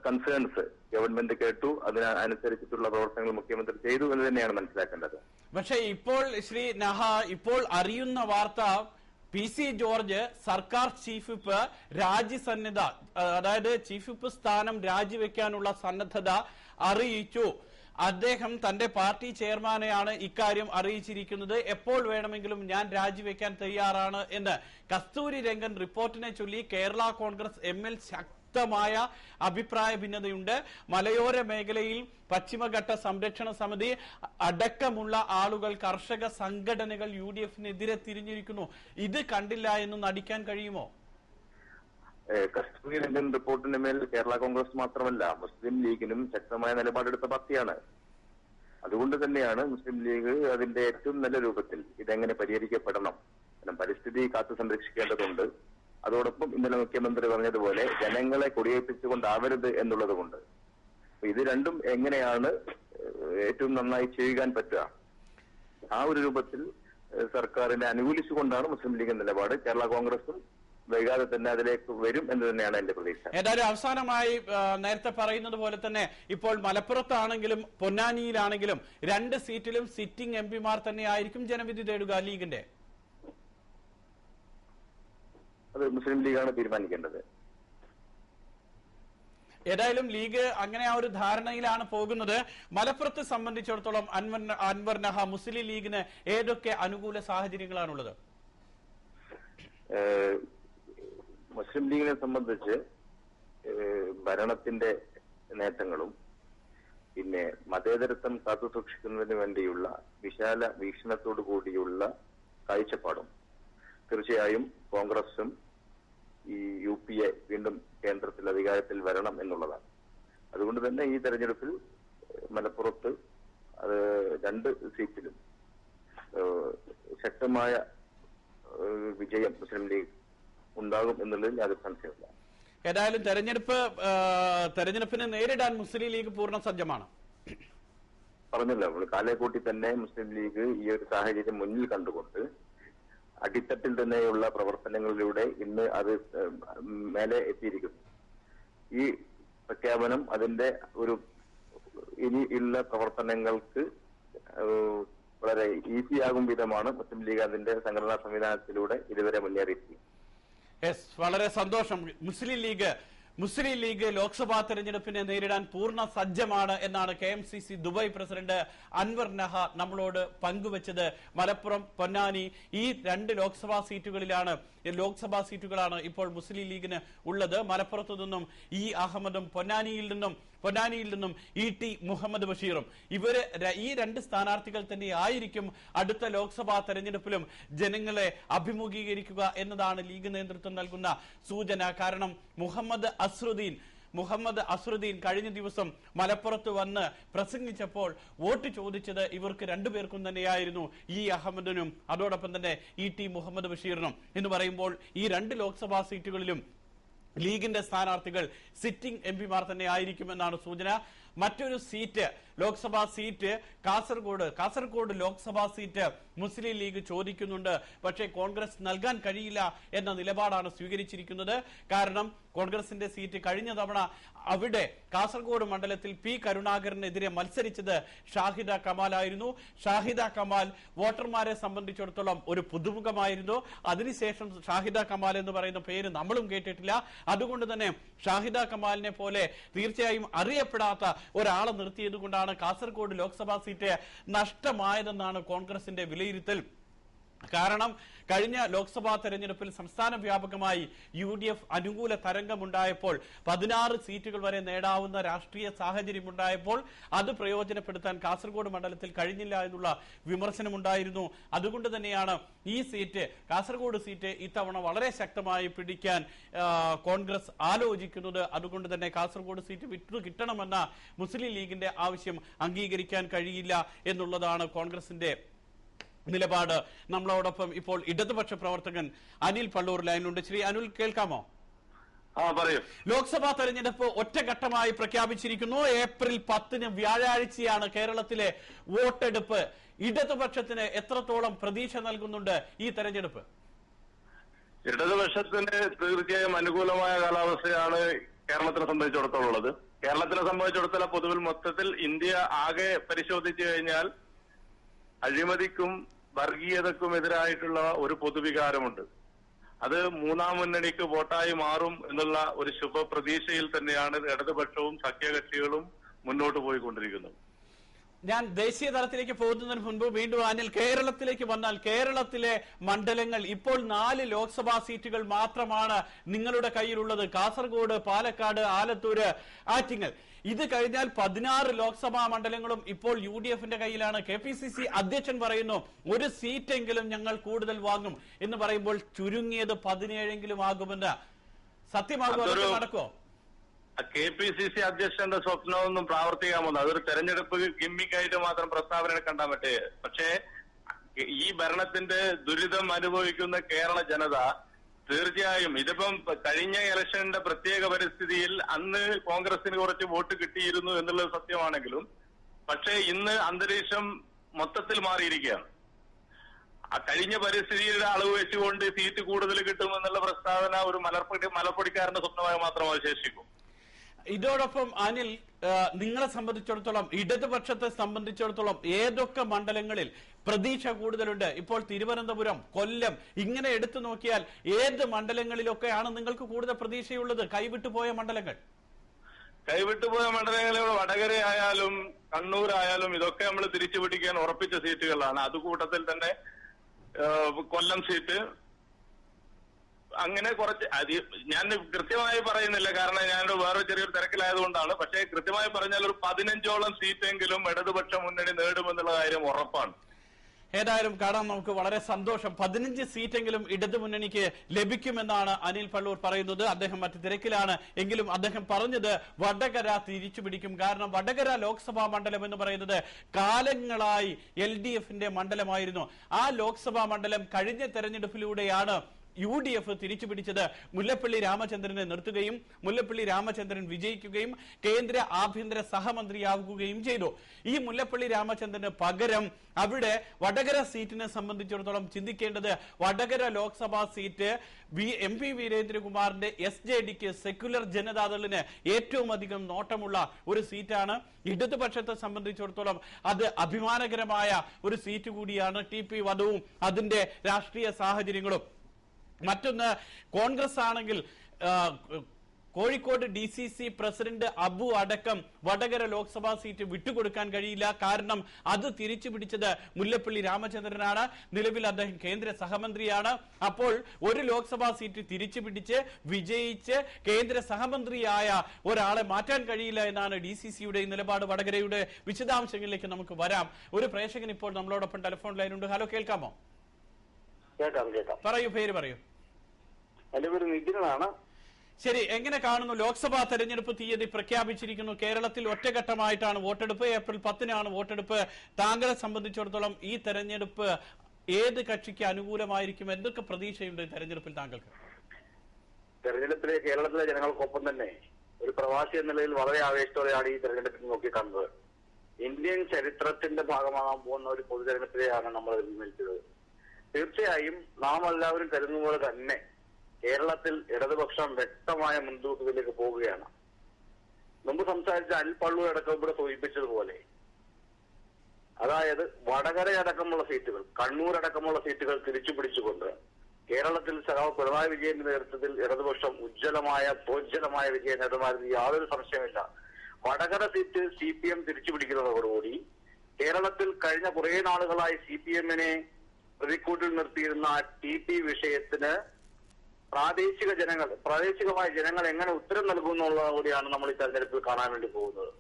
കൺസേൺസ് ഗവൺമെന്റ് കേട്ടു, അതിനനുസരിച്ചിട്ടുള്ള പ്രവർത്തനങ്ങൾ മുഖ്യമന്ത്രി ചെയ്തു എന്ന് തന്നെയാണ് മനസ്സിലാക്കേണ്ടത്. പക്ഷേ ഇപ്പോൾ ശ്രീ നഹ, ഇപ്പോൾ അറിയുന്ന വാർത്ത PC ജോർജ് സർക്കാർ ചീഫ് വിപ്പ് രാജിസന്നദ്ധ, അതായത് ചീഫ് വിപ്പ് സ്ഥാനം രാജിവെക്കാനുള്ള സന്നദ്ധത അറിയിച്ചു. അദ്ദേഹം തന്റെ പാർട്ടി ചെയർമാനെയാണ് ഇക്കാര്യം അറിയിച്ചിരിക്കുന്നത്. എപ്പോൾ വേണമെങ്കിലും ഞാൻ രാജിവെക്കാൻ തയ്യാറാണ് എന്ന്. കസ്തൂരിരംഗൻ റിപ്പോർട്ടിനെ ചൊല്ലി കേരള കോൺഗ്രസ് ML ശക്തമായ അഭിപ്രായ ഭിന്നതയുണ്ട്. മലയോര മേഖലയിൽ പശ്ചിമഘട്ട സംരക്ഷണ സമിതി അടക്കമുള്ള ആളുകൾ, കർഷക സംഘടനകൾ UDF-നെതിരെ തിരിഞ്ഞിരിക്കുന്നു. ഇത് കണ്ടില്ല എന്ന് നടിക്കാൻ കഴിയുമോ? കസ്തൂരിരംഗൻ റിപ്പോർട്ടിന് മേൽ കേരള കോൺഗ്രസ് മാത്രമല്ല മുസ്ലിം ലീഗിനും ശക്തമായ നിലപാടെടുത്ത പാർട്ടിയാണ്. അതുകൊണ്ട് തന്നെയാണ് മുസ്ലിം ലീഗ് അതിന്റെ ഏറ്റവും നല്ല രൂപത്തിൽ ഇതെങ്ങനെ പരിഹരിക്കപ്പെടണം, പരിസ്ഥിതി കാത്തു സംരക്ഷിക്കേണ്ടതുണ്ട്. അതോടൊപ്പം ഇന്നലെ മുഖ്യമന്ത്രി പറഞ്ഞതുപോലെ ജനങ്ങളെ കൊടിയേൽപ്പിച്ചുകൊണ്ടാവരുത് എന്നുള്ളത് കൊണ്ട് ഇത് രണ്ടും എങ്ങനെയാണ് ഏറ്റവും നന്നായി ചെയ്യാൻ പറ്റുക, ആ ഒരു രൂപത്തിൽ സർക്കാരിനെ അനുകൂലിച്ചുകൊണ്ടാണ് മുസ്ലിം ലീഗ് നിലപാട്. കേരള കോൺഗ്രസും വൈകാതെ തന്നെ അതിലേക്ക് വരും എന്ന് തന്നെയാണ് എന്റെ പ്രതീക്ഷ. ഏതായാലും അവസാനമായി നേരത്തെ പറയുന്നത് പോലെ തന്നെ ഇപ്പോൾ മലപ്പുറത്താണെങ്കിലും പൊന്നാനിയിലാണെങ്കിലും 2 സീറ്റിലും സിറ്റിംഗ് എംപിമാർ തന്നെ ആയിരിക്കും ജനവിധി തേടുക ലീഗിന്റെ. അത് മുസ്ലിം ലീഗാണ് തീരുമാനിക്കേണ്ടത്. ഏതായാലും ലീഗ് അങ്ങനെ ആ ഒരു ധാരണയിലാണ് പോകുന്നത്. മലപ്പുറത്തെ സംബന്ധിച്ചിടത്തോളം അൻവർ നഹ മുസ്ലിം ലീഗിന് ഏതൊക്കെ അനുകൂല സാഹചര്യങ്ങളാണുള്ളത്? മുസ്ലിം ലീഗിനെ സംബന്ധിച്ച് ഭരണത്തിന്റെ നേട്ടങ്ങളും പിന്നെ മതേതരത്വം കാത്തുസൂക്ഷിക്കുന്നതിന് വേണ്ടിയുള്ള വിശാല വീക്ഷണത്തോടു കൂടിയുള്ള കാഴ്ചപ്പാടും തീർച്ചയായും കോൺഗ്രസും ഈ UPA വീണ്ടും കേന്ദ്രത്തിൽ അധികാരത്തിൽ വരണം എന്നുള്ളതാണ്. അതുകൊണ്ട് തന്നെ ഈ തെരഞ്ഞെടുപ്പിൽ മലപ്പുറത്ത് 2 സീറ്റിലും ശക്തമായ വിജയം മുസ്ലിം ലീഗ് ഉണ്ടാകും എന്നുള്ളതിൽ യാതൊരു സംശയമില്ല. ഏതായാലും തെരഞ്ഞെടുപ്പിനെ നേരിടാൻ മുസ്ലിം ലീഗ് പൂർണ്ണ സജ്ജമാണ്. പറഞ്ഞല്ലോ, കാലേക്കൂട്ടി തന്നെ മുസ്ലിം ലീഗ് ഈ ഒരു സാഹചര്യം മുന്നിൽ കണ്ടുകൊണ്ട് അടിത്തട്ടിൽ തന്നെയുള്ള പ്രവർത്തനങ്ങളിലൂടെ ഇന്ന് അത് മേലെ എത്തിയിരിക്കുന്നു. ഈ പ്രഖ്യാപനം അതിന്റെ ഒരു ഇനിയുള്ള പ്രവർത്തനങ്ങൾക്ക് വളരെ ഈസിയാകും വിധമാണ് മുസ്ലിം ലീഗ് അതിന്റെ സംഘടനാ സംവിധാനത്തിലൂടെ ഇതുവരെ മുന്നേറിയിരിക്കുന്നത്. വളരെ സന്തോഷം. മുസ്ലിം ലീഗ് ലോക്സഭാ തെരഞ്ഞെടുപ്പിനെ നേരിടാൻ പൂർണ്ണ സജ്ജമാണ് എന്നാണ് KMCC ദുബായ് പ്രസിഡന്റ് അൻവർ നഹ നമ്മളോട് പങ്കുവച്ചത്. മലപ്പുറം, പൊന്നാനി ഈ 2 ലോക്സഭാ സീറ്റുകളാണ് ഇപ്പോൾ മുസ്ലിം ലീഗിന് ഉള്ളത്. മലപ്പുറത്തു നിന്നും അഹമ്മദും പൊന്നാനിയിൽ നിന്നും ET മുഹമ്മദ് ബഷീറും ഈ 2 സ്ഥാനാർത്ഥികൾ തന്നെ ആയിരിക്കും അടുത്ത ലോക്സഭാ തെരഞ്ഞെടുപ്പിലും ജനങ്ങളെ അഭിമുഖീകരിക്കുക എന്നതാണ് ലീഗ് നേതൃത്വം നൽകുന്ന സൂചന. കാരണം മുഹമ്മദ് അസ്രുദ്ദീൻ കഴിഞ്ഞ ദിവസം മലപ്പുറത്ത് വന്ന് പ്രസംഗിച്ചപ്പോൾ വോട്ട് ചോദിച്ചത് ഇവർക്ക് 2 പേർക്കും തന്നെയായിരുന്നു, അഹമ്മദിനും അതോടൊപ്പം തന്നെ ET മുഹമ്മദ് ബഷീറിനും. എന്ന് പറയുമ്പോൾ ഈ 2 ലോക്സഭാ സീറ്റുകളിലും ലീഗിന്റെ സ്ഥാനാർത്ഥികൾ സിറ്റിംഗ് എംപിമാർ തന്നെ ആയിരിക്കുമെന്നാണ് സൂചന. മറ്റൊരു ലോക്സഭാ സീറ്റ് കാസർഗോഡ് ലോക്സഭാ സീറ്റ് മുസ്ലിം ലീഗ് ചോദിക്കുന്നുണ്ട്. പക്ഷേ കോൺഗ്രസ് നൽകാൻ കഴിയില്ല എന്ന നിലപാടാണ് സ്വീകരിച്ചിരിക്കുന്നത്. കാരണം കോൺഗ്രസിന്റെ സീറ്റ് കഴിഞ്ഞ തവണ അവിടെ കാസർഗോഡ് മണ്ഡലത്തിൽ P കരുണാകരനെതിരെ മത്സരിച്ചത് ഷാഹിദ കമാൽ ആയിരുന്നു. ഷാഹിദ കമാൽ വോട്ടർമാരെ സംബന്ധിച്ചിടത്തോളം ഒരു പുതുമുഖമായിരുന്നു. അതിനുശേഷം ഷാഹിദ കമാൽ എന്ന് പറയുന്ന പേര് നമ്മളും കേട്ടിട്ടില്ല. അതുകൊണ്ട് തന്നെ ഷാഹിദ കമാലിനെ പോലെ തീർച്ചയായും അറിയപ്പെടാത്ത ഒരാളെ നിർത്തിയത് കൊണ്ടാണ് കാസർഗോഡ് ലോക്സഭാ സീറ്റ് നഷ്ടമായതെന്നാണ് കോൺഗ്രസിന്റെ വിലയിരുത്തൽ. കാരണം കഴിഞ്ഞ ലോക്സഭാ തെരഞ്ഞെടുപ്പിൽ സംസ്ഥാന വ്യാപകമായി UDF അനുകൂല തരംഗമുണ്ടായപ്പോൾ 16 സീറ്റുകൾ വരെ നേടാവുന്ന രാഷ്ട്രീയ സാഹചര്യമുണ്ടായപ്പോൾ അത് പ്രയോജനപ്പെടുത്താൻ കാസർഗോഡ് മണ്ഡലത്തിൽ കഴിഞ്ഞില്ല എന്നുള്ള വിമർശനമുണ്ടായിരുന്നു. അതുകൊണ്ട് തന്നെയാണ് കാസർഗോഡ് സീറ്റ് ഇത്തവണ വളരെ ശക്തമായി പിടിക്കാൻ കോൺഗ്രസ് ആലോചിക്കുന്നത്. അതുകൊണ്ട് തന്നെ കാസർഗോഡ് സീറ്റ് വിട്ടു കിട്ടണമെന്ന മുസ്ലിം ലീഗിന്റെ ആവശ്യം അംഗീകരിക്കാൻ കഴിയില്ല എന്നുള്ളതാണ് കോൺഗ്രസിന്റെ നിലപാട്. നമ്മളോടൊപ്പം ഇപ്പോൾ ഇടതുപക്ഷ പ്രവർത്തകൻ അനിൽ പള്ളൂർ ലൈനിലുണ്ട്. ശ്രീ അനിൽ, കേൾക്കാമോ? പറയൂ. ലോക്സഭാ തെരഞ്ഞെടുപ്പ് ഒറ്റഘട്ടമായി പ്രഖ്യാപിച്ചിരിക്കുന്നു. ഏപ്രിൽ 10 വ്യാഴാഴ്ചയാണ് കേരളത്തിലെ വോട്ടെടുപ്പ്. ഇടതുപക്ഷത്തിന് എത്രത്തോളം പ്രതീക്ഷ നൽകുന്നുണ്ട് ഈ തെരഞ്ഞെടുപ്പ്? ഇടതുപക്ഷത്തിന് തീർച്ചയായും അനുകൂലമായ കാലാവസ്ഥയാണ് കേരളത്തിനെ സംബന്ധിച്ചിടത്തോളം ഉള്ളത്. കേരളത്തിനെ സംബന്ധിച്ചിടത്തോളം പൊതുവിൽ മൊത്തത്തിൽ ഇന്ത്യ ആകെ പരിശോധിച്ചു കഴിഞ്ഞാൽ അഴിമതിക്കും വർഗീയതക്കും എതിരായിട്ടുള്ള ഒരു പൊതുവികാരമുണ്ട്. അത് 3ാം മുന്നണിക്ക് വോട്ടായി മാറും എന്നുള്ള ഒരു ശുഭപ്രതീക്ഷയിൽ തന്നെയാണ് ഇടതുപക്ഷവും സഖ്യകക്ഷികളും മുന്നോട്ട് പോയിക്കൊണ്ടിരിക്കുന്നത്. ഞാൻ ദേശീയ തലത്തിലേക്ക് പോകുന്നതിന് മുൻപ് വീണ്ടും അനിൽ, കേരളത്തിലേക്ക് വന്നാൽ കേരളത്തിലെ മണ്ഡലങ്ങൾ ഇപ്പോൾ 4 ലോക്സഭാ സീറ്റുകൾ മാത്രമാണ് നിങ്ങളുടെ കയ്യിലുള്ളത്. കാസർഗോഡ്, പാലക്കാട്, ആലത്തൂര്, ആറ്റിങ്ങൽ. ഇത് കഴിഞ്ഞാൽ 16 ലോക്സഭാ മണ്ഡലങ്ങളും ഇപ്പോൾ UDFന്റെ കയ്യിലാണ്. KPCC അധ്യക്ഷൻ പറയുന്നു 1 സീറ്റെങ്കിലും ഞങ്ങൾ കൂടുതൽ വാങ്ങും എന്ന് പറയുമ്പോൾ ചുരുങ്ങിയത് 17 ആകുമെന്ന്. സത്യമാകുമോ? നടക്കുമോ? KPCC അധ്യക്ഷന്റെ സ്വപ്നമൊന്നും പ്രാവർത്തികമാകുന്നു. അതൊരു തെരഞ്ഞെടുപ്പ് ഗിമ്മിക്കായിട്ട് മാത്രം പ്രസ്താവന കണ്ടാൻ പറ്റേ. പക്ഷേ ഈ ഭരണത്തിന്റെ ദുരിതം അനുഭവിക്കുന്ന കേരള ജനത തീർച്ചയായും ഇതിപ്പം കഴിഞ്ഞ ഇലക്ഷന്റെ പ്രത്യേക പരിസ്ഥിതിയിൽ അന്ന് കോൺഗ്രസിന് കുറച്ച് വോട്ട് കിട്ടിയിരുന്നു എന്നുള്ളത് സത്യമാണെങ്കിലും പക്ഷേ ഇന്ന് അന്തരീക്ഷം മൊത്തത്തിൽ മാറിയിരിക്കുകയാണ്. ആ കഴിഞ്ഞ പരിസ്ഥിതിയുടെ അളവ് വെച്ചുകൊണ്ട് സീറ്റ് കൂടുതൽ കിട്ടുമെന്നുള്ള പ്രസ്താവന ഒരു മലപ്പൊടിക്കാരന്റെ സ്വപ്നമായി മാത്രം അവശേഷിക്കും. ഇതോടൊപ്പം അനിൽ, നിങ്ങളെ സംബന്ധിച്ചിടത്തോളം, ഇടതുപക്ഷത്തെ സംബന്ധിച്ചിടത്തോളം ഏതൊക്കെ മണ്ഡലങ്ങളിൽ പ്രതീക്ഷ കൂടുതലുണ്ട്? ഇപ്പോൾ തിരുവനന്തപുരം, കൊല്ലം ഇങ്ങനെ എടുത്തു നോക്കിയാൽ ഏത് മണ്ഡലങ്ങളിലൊക്കെയാണ് നിങ്ങൾക്ക് കൂടുതൽ പ്രതീക്ഷയുള്ളത്? കൈവിട്ടുപോയ മണ്ഡലങ്ങൾ വടകരയായാലും കണ്ണൂരായാലും ഇതൊക്കെ നമ്മൾ തിരിച്ചു പിടിക്കാൻ ഉറപ്പിച്ച സീറ്റുകളാണ്. അതുകൂട്ടത്തിൽ തന്നെ കൊല്ലം സീറ്റ്, അങ്ങനെ കുറച്ച് ഞാൻ കൃത്യമായി പറയുന്നില്ല, കാരണം ഞാൻ വേറെ ചെറിയൊരു തിരക്കിലായതുകൊണ്ടാണ്. പക്ഷേ കൃത്യമായി പറഞ്ഞാൽ ഒരു 15ഓളം സീറ്റെങ്കിലും ഇടതുപക്ഷ മുന്നണി നേടുമെന്നുള്ള കാര്യം ഉറപ്പാണ്. ഏതായാലും കാണാം, നമുക്ക് വളരെ സന്തോഷം. 15 സീറ്റെങ്കിലും ഇടതുമുന്നണിക്ക് ലഭിക്കുമെന്നാണ് അനിൽ പള്ളൂർ പറയുന്നത്. അദ്ദേഹം മറ്റു തിരക്കിലാണ് എങ്കിലും അദ്ദേഹം പറഞ്ഞത് വടകര തിരിച്ചു പിടിക്കും. കാരണം വടകര ലോക്സഭാ മണ്ഡലം എന്ന് പറയുന്നത് കാലങ്ങളായി LDFന്റെ മണ്ഡലമായിരുന്നു. ആ ലോക്സഭാ മണ്ഡലം കഴിഞ്ഞ തെരഞ്ഞെടുപ്പിലൂടെയാണ് UDF തിരിച്ചു പിടിച്ചത്. മുല്ലപ്പള്ളി രാമചന്ദ്രനെ നിർത്തുകയും മുല്ലപ്പള്ളി രാമചന്ദ്രൻ വിജയിക്കുകയും കേന്ദ്ര ആഭ്യന്തര സഹമന്ത്രിയാവുകയും ചെയ്തു. ഈ മുല്ലപ്പള്ളി രാമചന്ദ്രന് പകരം അവിടെ വടകര സീറ്റിനെ സംബന്ധിച്ചിടത്തോളം ചിന്തിക്കേണ്ടത്, വടകര ലോക്സഭാ സീറ്റ് MP വീരേന്ദ്രകുമാറിന്റെ SJDക്ക് സെക്യുലർ ജനതാദളിന് ഏറ്റവും അധികം നോട്ടമുള്ള ഒരു സീറ്റാണ്. ഇടതുപക്ഷത്തെ സംബന്ധിച്ചിടത്തോളം അത് അഭിമാനകരമായ ഒരു സീറ്റ് കൂടിയാണ്. TP വധവും അതിന്റെ രാഷ്ട്രീയ സാഹചര്യങ്ങളും. മറ്റൊന്ന്, കോൺഗ്രസ് ആണെങ്കിൽ കോഴിക്കോട് DCC പ്രസിഡന്റ് അബു അടക്കം വടകര ലോക്സഭാ സീറ്റ് വിട്ടുകൊടുക്കാൻ കഴിയില്ല. കാരണം അത് തിരിച്ചു പിടിച്ചത് മുല്ലപ്പള്ളി രാമചന്ദ്രനാണ്. നിലവിൽ അദ്ദേഹം കേന്ദ്ര സഹമന്ത്രിയാണ്. അപ്പോൾ ഒരു ലോക്സഭാ സീറ്റ് തിരിച്ചു പിടിച്ച് വിജയിച്ച് കേന്ദ്ര സഹമന്ത്രിയായ ഒരാളെ മാറ്റാൻ കഴിയില്ല എന്നാണ് DCCയുടെ നിലപാട്. വടകരയുടെ വിശദാംശങ്ങളിലേക്ക് നമുക്ക് വരാം. ഒരു പ്രേക്ഷകൻ ഇപ്പോൾ നമ്മളോടൊപ്പം ടെലിഫോൺ ലൈനുണ്ട്. ഹലോ, കേൾക്കാമോ? പറയൂ, പേര് പറയൂ. എന്റെ പേര് നിതിനാണ്. ശരി, എങ്ങനെ കാണുന്നു? ലോക്സഭാ തെരഞ്ഞെടുപ്പ് തീയതി പ്രഖ്യാപിച്ചിരിക്കുന്നു. കേരളത്തിൽ ഒറ്റഘട്ടമായിട്ടാണ് വോട്ടെടുപ്പ്. ഏപ്രിൽ 10-നാണ് വോട്ടെടുപ്പ്. താങ്കളെ സംബന്ധിച്ചിടത്തോളം ഈ തെരഞ്ഞെടുപ്പ് ഏത് കക്ഷിക്ക് അനുകൂലമായിരിക്കും? എന്തൊക്കെ പ്രതീക്ഷയുണ്ട് തെരഞ്ഞെടുപ്പിൽ താങ്കൾക്ക്? തെരഞ്ഞെടുപ്പിലെ കേരളത്തിലെ ജനങ്ങൾക്കൊപ്പം തന്നെ ഒരു പ്രവാസി എന്ന നിലയിൽ വളരെ ആവേശത്തോടെയാണ് ഈ തെരഞ്ഞെടുപ്പിൽ നോക്കിക്കാണുന്നത്. ഇന്ത്യൻ ചരിത്രത്തിന്റെ ഭാഗമാകാൻ പോകുന്ന ഒരു പൊതു തെരഞ്ഞെടുപ്പിലെയാണ് നമ്മൾ നിൽക്കുന്നത്. തീർച്ചയായും നാം എല്ലാവരും കരുതുന്ന പോലെ തന്നെ കേരളത്തിൽ ഇടതുപക്ഷം വ്യക്തമായ മുൻതൂക്കത്തിലേക്ക് പോവുകയാണ്. മുമ്പ് സംസാരിച്ച അനിൽ പള്ളൂർ അടക്കം ഇവിടെ സൂചിപ്പിച്ചതുപോലെ, അതായത് വടകര അടക്കമുള്ള സീറ്റുകൾ, കണ്ണൂർ അടക്കമുള്ള സീറ്റുകൾ തിരിച്ചു പിടിച്ചുകൊണ്ട് കേരളത്തിൽ സഖാവ് പിണറായി വിജയന്റെ നേതൃത്വത്തിൽ ഇടതുപക്ഷം പ്രോജ്വലമായ വിജയം നേടുമായിരുന്നു യാതൊരു സംശയമില്ല. വടകര സീറ്റ് CPM തിരിച്ചു പിടിക്കുന്നതോടുകൂടി കേരളത്തിൽ കഴിഞ്ഞ കുറെ നാളുകളായി CPMനെ പ്രതിക്കൂട്ടിൽ നിർത്തിയിരുന്ന TP വിഷയത്തിന് പ്രാദേശികമായ ജനങ്ങൾ എങ്ങനെ ഉത്തരം നൽകുമെന്നുള്ളത് കൂടിയാണ് നമ്മൾ ഈ തെരഞ്ഞെടുപ്പിൽ കാണാൻ വേണ്ടി പോകുന്നത്.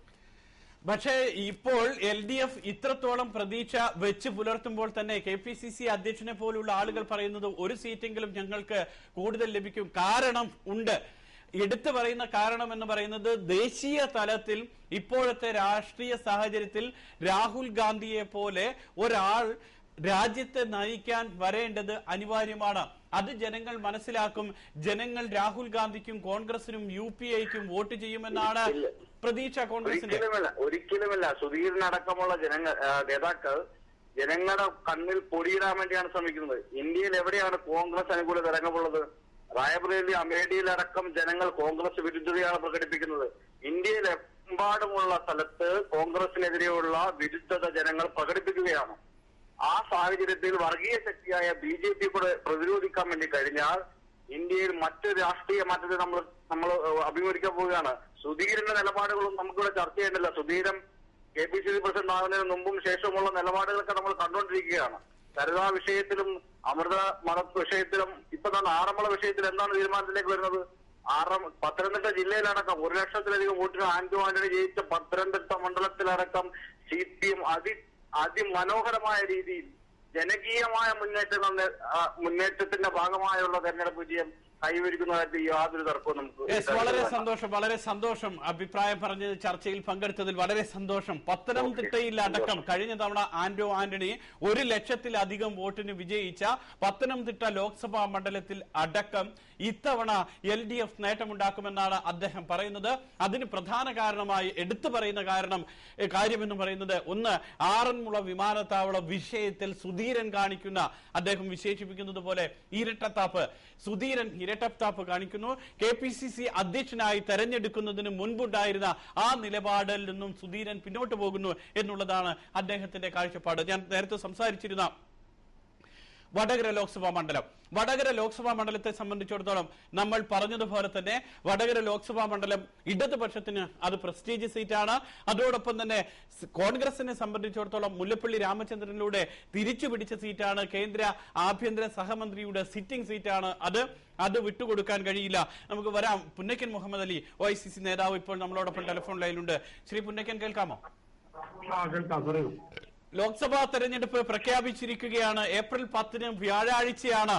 പക്ഷേ ഇപ്പോൾ LDF ഇത്രത്തോളം പ്രതീക്ഷ വെച്ച് പുലർത്തുമ്പോൾ തന്നെ KPCC അധ്യക്ഷനെ പോലുള്ള ആളുകൾ പറയുന്നത് ഒരു സീറ്റെങ്കിലും ഞങ്ങൾക്ക് കൂടുതൽ ലഭിക്കും. കാരണം ഉണ്ട്. എടുത്തു പറയുന്ന കാരണം എന്ന് പറയുന്നത്, ദേശീയ തലത്തിൽ ഇപ്പോഴത്തെ രാഷ്ട്രീയ സാഹചര്യത്തിൽ രാഹുൽ ഗാന്ധിയെ പോലെ ഒരാൾ രാജ്യത്തെ നയിക്കാൻ വരേണ്ടത് അനിവാര്യമാണ്. അത് ജനങ്ങൾ മനസ്സിലാക്കും. ജനങ്ങൾ രാഹുൽ ഗാന്ധിക്കും കോൺഗ്രസിനും UPAയ്ക്കും വോട്ട് ചെയ്യുമെന്നാണ് പ്രതീക്ഷ കോൺഗ്രസിന്റെ. ഒരിക്കലുമല്ല. സുധീരനടക്കമുള്ള നേതാക്കൾ ജനങ്ങളുടെ കണ്ണിൽ പൊടിയിടാൻ വേണ്ടിയാണ് ശ്രമിക്കുന്നത്. ഇന്ത്യയിൽ എവിടെയാണ് കോൺഗ്രസ് അനുകൂല തരംഗമുള്ളത്? റായ്ബറേലി, അമേഠിയിലടക്കം ജനങ്ങൾ കോൺഗ്രസ് വിരുദ്ധതയാണ് പ്രകടിപ്പിക്കുന്നത്. ഇന്ത്യയിലെമ്പാടുമുള്ള സ്ഥലത്ത് കോൺഗ്രസിനെതിരെയുള്ള വിരുദ്ധത ജനങ്ങൾ പ്രകടിപ്പിക്കുകയാണ്. ആ സാഹചര്യത്തിൽ വർഗീയ ശക്തിയായ BJP കൂടെ പ്രതിരോധിക്കാൻ വേണ്ടി കഴിഞ്ഞാൽ ഇന്ത്യയിൽ മറ്റൊരു രാഷ്ട്രീയ മാറ്റത്തെ നമ്മൾ അഭിമുഖീകരിക്കാൻ പോവുകയാണ്. സുധീരന്റെ നിലപാടുകളും നമുക്കിവിടെ ചർച്ച ചെയ്യേണ്ടല്ല. സുധീരൻ KPCC പ്രസിഡന്റ് ആകുന്നതിന് മുമ്പും ശേഷമുള്ള നിലപാടുകളൊക്കെ നമ്മൾ കണ്ടുകൊണ്ടിരിക്കുകയാണ്. സരിതാ വിഷയത്തിലും അമൃത മണത്ത് വിഷയത്തിലും ഇപ്പൊ തന്നെ ആറന്മുള വിഷയത്തിൽ എന്താണ് തീരുമാനത്തിലേക്ക് വരുന്നത്? പത്തനംതിട്ട ജില്ലയിലടക്കം 1 ലക്ഷത്തിലധികം വോട്ടിന് ആന്റണി ജയിച്ച പത്തനംതിട്ട മണ്ഡലത്തിലടക്കം CPM അതിമനോഹരമായ രീതിയിൽ ജനകീയമായ മുന്നേറ്റത്തിന്റെ ഭാഗമായുള്ള തെരഞ്ഞെടുപ്പ് വിജയം കൈവരിക്കുന്ന കാര്യത്തിൽ യാതൊരു തർക്കവും നമുക്ക്. വളരെ സന്തോഷം അഭിപ്രായം പറഞ്ഞത്, ചർച്ചയിൽ പങ്കെടുത്തതിൽ വളരെ സന്തോഷം. പത്തനംതിട്ടയിൽ അടക്കം കഴിഞ്ഞ തവണ ആന്റണി 1,00,000-ലധികം വോട്ടിന് വിജയിച്ച പത്തനംതിട്ട ലോക്സഭാ മണ്ഡലത്തിൽ അടക്കം ഇത്തവണ LDF നേട്ടമുണ്ടാക്കുമെന്നാണ് അദ്ദേഹം പറയുന്നത്. അതിന് പ്രധാന കാരണമായി എടുത്തു പറയുന്ന കാര്യമെന്ന് പറയുന്നത്, ഒന്ന്, ആറന്മുള വിമാനത്താവള വിഷയത്തിൽ സുധീരൻ കാണിക്കുന്ന, അദ്ദേഹം വിശേഷിപ്പിക്കുന്നത് പോലെ ഇരട്ടത്താപ്പ്, സുധീരൻ ഇരട്ടത്താപ്പ് കാണിക്കുന്നു. KPCC അധ്യക്ഷനായി തെരഞ്ഞെടുക്കുന്നതിന് മുൻപുണ്ടായിരുന്ന ആ നിലപാടിൽ നിന്നും സുധീരൻ പിന്നോട്ട് പോകുന്നു എന്നുള്ളതാണ് അദ്ദേഹത്തിന്റെ കാഴ്ചപ്പാട്. ഞാൻ നേരത്തെ സംസാരിച്ചിരുന്ന വടകര ലോക്സഭാ മണ്ഡലത്തെ സംബന്ധിച്ചിടത്തോളം നമ്മൾ പറഞ്ഞതുപോലെ തന്നെ വടകര ലോക്സഭാ മണ്ഡലം ഇടതുപക്ഷത്തിന് അത് പ്രസ്റ്റീജ് സീറ്റാണ്. അതോടൊപ്പം തന്നെ കോൺഗ്രസിനെ സംബന്ധിച്ചിടത്തോളം മുല്ലപ്പള്ളി രാമചന്ദ്രനിലൂടെ തിരിച്ചുപിടിച്ച സീറ്റാണ്. കേന്ദ്ര ആഭ്യന്തര സഹമന്ത്രിയുടെ സിറ്റിംഗ് സീറ്റാണ്. അത് വിട്ടുകൊടുക്കാൻ കഴിയില്ല. നമുക്ക് വരാം. പുന്നക്കൻ മുഹമ്മദ് അലി, OICC നേതാവ്, ഇപ്പോൾ നമ്മളോടൊപ്പം ടെലിഫോൺ ലൈനിലുണ്ട്. ശ്രീ പുന്നക്കൻ, കേൾക്കാമോ? ലോക്സഭാ തെരഞ്ഞെടുപ്പ് പ്രഖ്യാപിച്ചിരിക്കുകയാണ്. ഏപ്രിൽ 10 വ്യാഴാഴ്ചയാണ്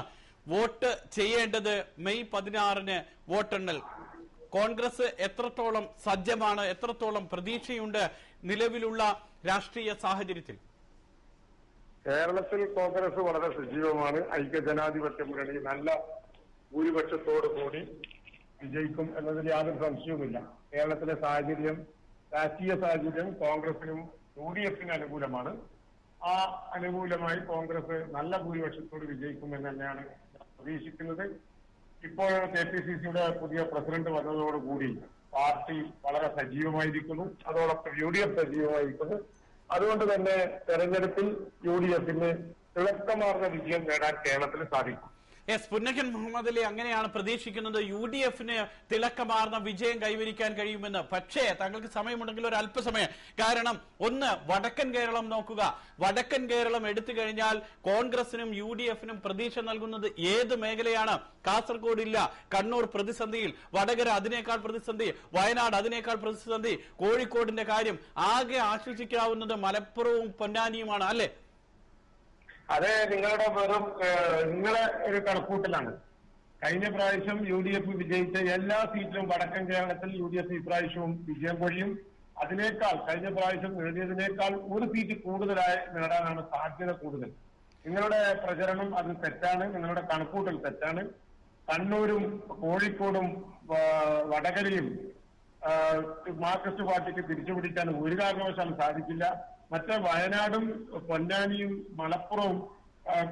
വോട്ട് ചെയ്യേണ്ടത്. മെയ് 16 വോട്ടെണ്ണൽ. കോൺഗ്രസ് എത്രത്തോളം സജ്ജമാണ്, എത്രത്തോളം പ്രതീക്ഷയുണ്ട് നിലവിലുള്ള രാഷ്ട്രീയ സാഹചര്യത്തിൽ? കേരളത്തിൽ കോൺഗ്രസ് വളരെ സജീവമാണ്. ഐക്യജനാധിപത്യ മുന്നണി നല്ല ഭൂരിപക്ഷത്തോടു കൂടി വിജയിക്കും എന്നതിൽ യാതൊരു സംശയവുമില്ല. കേരളത്തിലെ രാഷ്ട്രീയ സാഹചര്യം കോൺഗ്രസിനും UDF-ന് അനുകൂലമാണ്. ആ അനുകൂലമായി കോൺഗ്രസ് നല്ല ഭൂരിപക്ഷത്തോട് വിജയിക്കുമെന്ന് തന്നെയാണ് പ്രതീക്ഷിക്കുന്നത്. ഇപ്പോൾ KPCCയുടെ പുതിയ പ്രസിഡന്റ് വന്നതോടുകൂടി പാർട്ടി വളരെ സജീവമായിരിക്കുന്നു. അതോടൊപ്പം UDF സജീവമായിരിക്കുന്നു. അതുകൊണ്ട് തന്നെ തെരഞ്ഞെടുപ്പിൽ UDF-ന് തിളക്കമാർന്ന വിജയം നേടാൻ കേരളത്തിന് സാധിക്കും. പുന്നക്കൻ മുഹമ്മദ് അലി അങ്ങനെയാണ് പ്രതീക്ഷിക്കുന്നത്. UDF-ന് തിളക്കമാർന്ന വിജയം കൈവരിക്കാൻ കഴിയുമെന്ന്. പക്ഷേ താങ്കൾക്ക് സമയമുണ്ടെങ്കിൽ ഒരു അല്പസമയം, കാരണം ഒന്ന്, വടക്കൻ കേരളം നോക്കുക. വടക്കൻ കേരളം എടുത്തു കഴിഞ്ഞാൽ കോൺഗ്രസിനും UDF-നും പ്രതീക്ഷ നൽകുന്നത് ഏത് മേഖലയാണ്? കാസർഗോഡ് ഇല്ല, കണ്ണൂർ പ്രതിസന്ധിയിൽ, വടകര അതിനേക്കാൾ പ്രതിസന്ധി, വയനാട് അതിനേക്കാൾ പ്രതിസന്ധി, കോഴിക്കോടിന്റെ കാര്യം. ആകെ ആശ്വസിക്കാവുന്നത് മലപ്പുറവും പൊന്നാനിയുമാണ്, അല്ലെ? അതെ, നിങ്ങളെ ഒരു കണക്കൂട്ടലാണ്. കഴിഞ്ഞ പ്രാവശ്യം UDF വിജയിച്ച എല്ലാ സീറ്റിലും വടക്കൻ കേരളത്തിൽ UDF ഇപ്രാവശ്യവും വിജയം കൊഴിയും. കഴിഞ്ഞ പ്രാവശ്യം നേടിയതിനേക്കാൾ ഒരു സീറ്റ് കൂടുതലായി നേടാനാണ് സാധ്യത കൂടുതൽ. നിങ്ങളുടെ പ്രചരണം അത് തെറ്റാണ്, നിങ്ങളുടെ കണക്കൂട്ടൽ തെറ്റാണ്. കണ്ണൂരും കോഴിക്കോടും വടകരയും മാർക്സിസ്റ്റ് പാർട്ടിക്ക് തിരിച്ചുപിടിക്കാൻ ഒരു കാരണവശാലും സാധിക്കില്ല. മറ്റേ വയനാടും പൊന്നാനിയും മലപ്പുറവും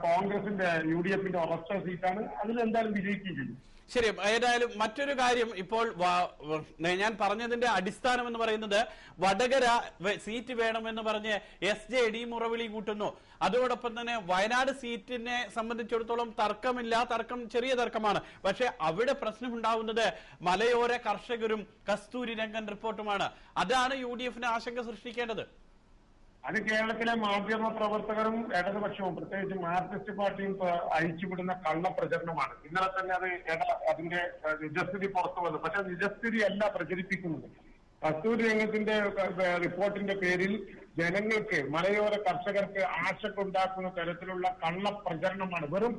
കോൺഗ്രസിന്റെ UDF-ന്റെ ഉറച്ച സീറ്റാണ്. അതിലെന്തായാലും വിജയിക്കുകയും ചെയ്യും. ശരി. ഏതായാലും മറ്റൊരു കാര്യം, ഇപ്പോൾ ഞാൻ പറഞ്ഞതിന്റെ അടിസ്ഥാനം എന്ന് പറയുന്നത്, വടകര സീറ്റ് വേണമെന്ന് പറഞ്ഞ് SJD മുറവിളി കൂട്ടുന്നു. അതോടൊപ്പം തന്നെ വയനാട് സീറ്റിനെ സംബന്ധിച്ചിടത്തോളം തർക്കം ചെറിയ തർക്കമാണ്. പക്ഷെ അവിടെ പ്രശ്നമുണ്ടാവുന്നത് മലയോര കർഷകരും കസ്തൂരി രംഗൻ റിപ്പോർട്ടുമാണ്. അതാണ് UDF-ന് ആശങ്ക സൃഷ്ടിക്കേണ്ടത്. അത് കേരളത്തിലെ മാധ്യമ പ്രവർത്തകരും ഇടതുപക്ഷവും പ്രത്യേകിച്ച് മാർക്സിസ്റ്റ് പാർട്ടിയും അഴിച്ചുവിടുന്ന കള്ളപ്രചരണമാണ്. ഇന്നലെ തന്നെ അതിന്റെ നിജസ്ഥിതി പുറത്തു വന്നു. പക്ഷെ നിജസ്ഥിതി അല്ല പ്രചരിപ്പിക്കുന്നത്. കസ്തൂരി രംഗത്തിന്റെ റിപ്പോർട്ടിന്റെ പേരിൽ ജനങ്ങൾക്ക്, മലയോര കർഷകർക്ക് ആശങ്കുണ്ടാക്കുന്ന തരത്തിലുള്ള കള്ളപ്രചരണമാണ്. വെറും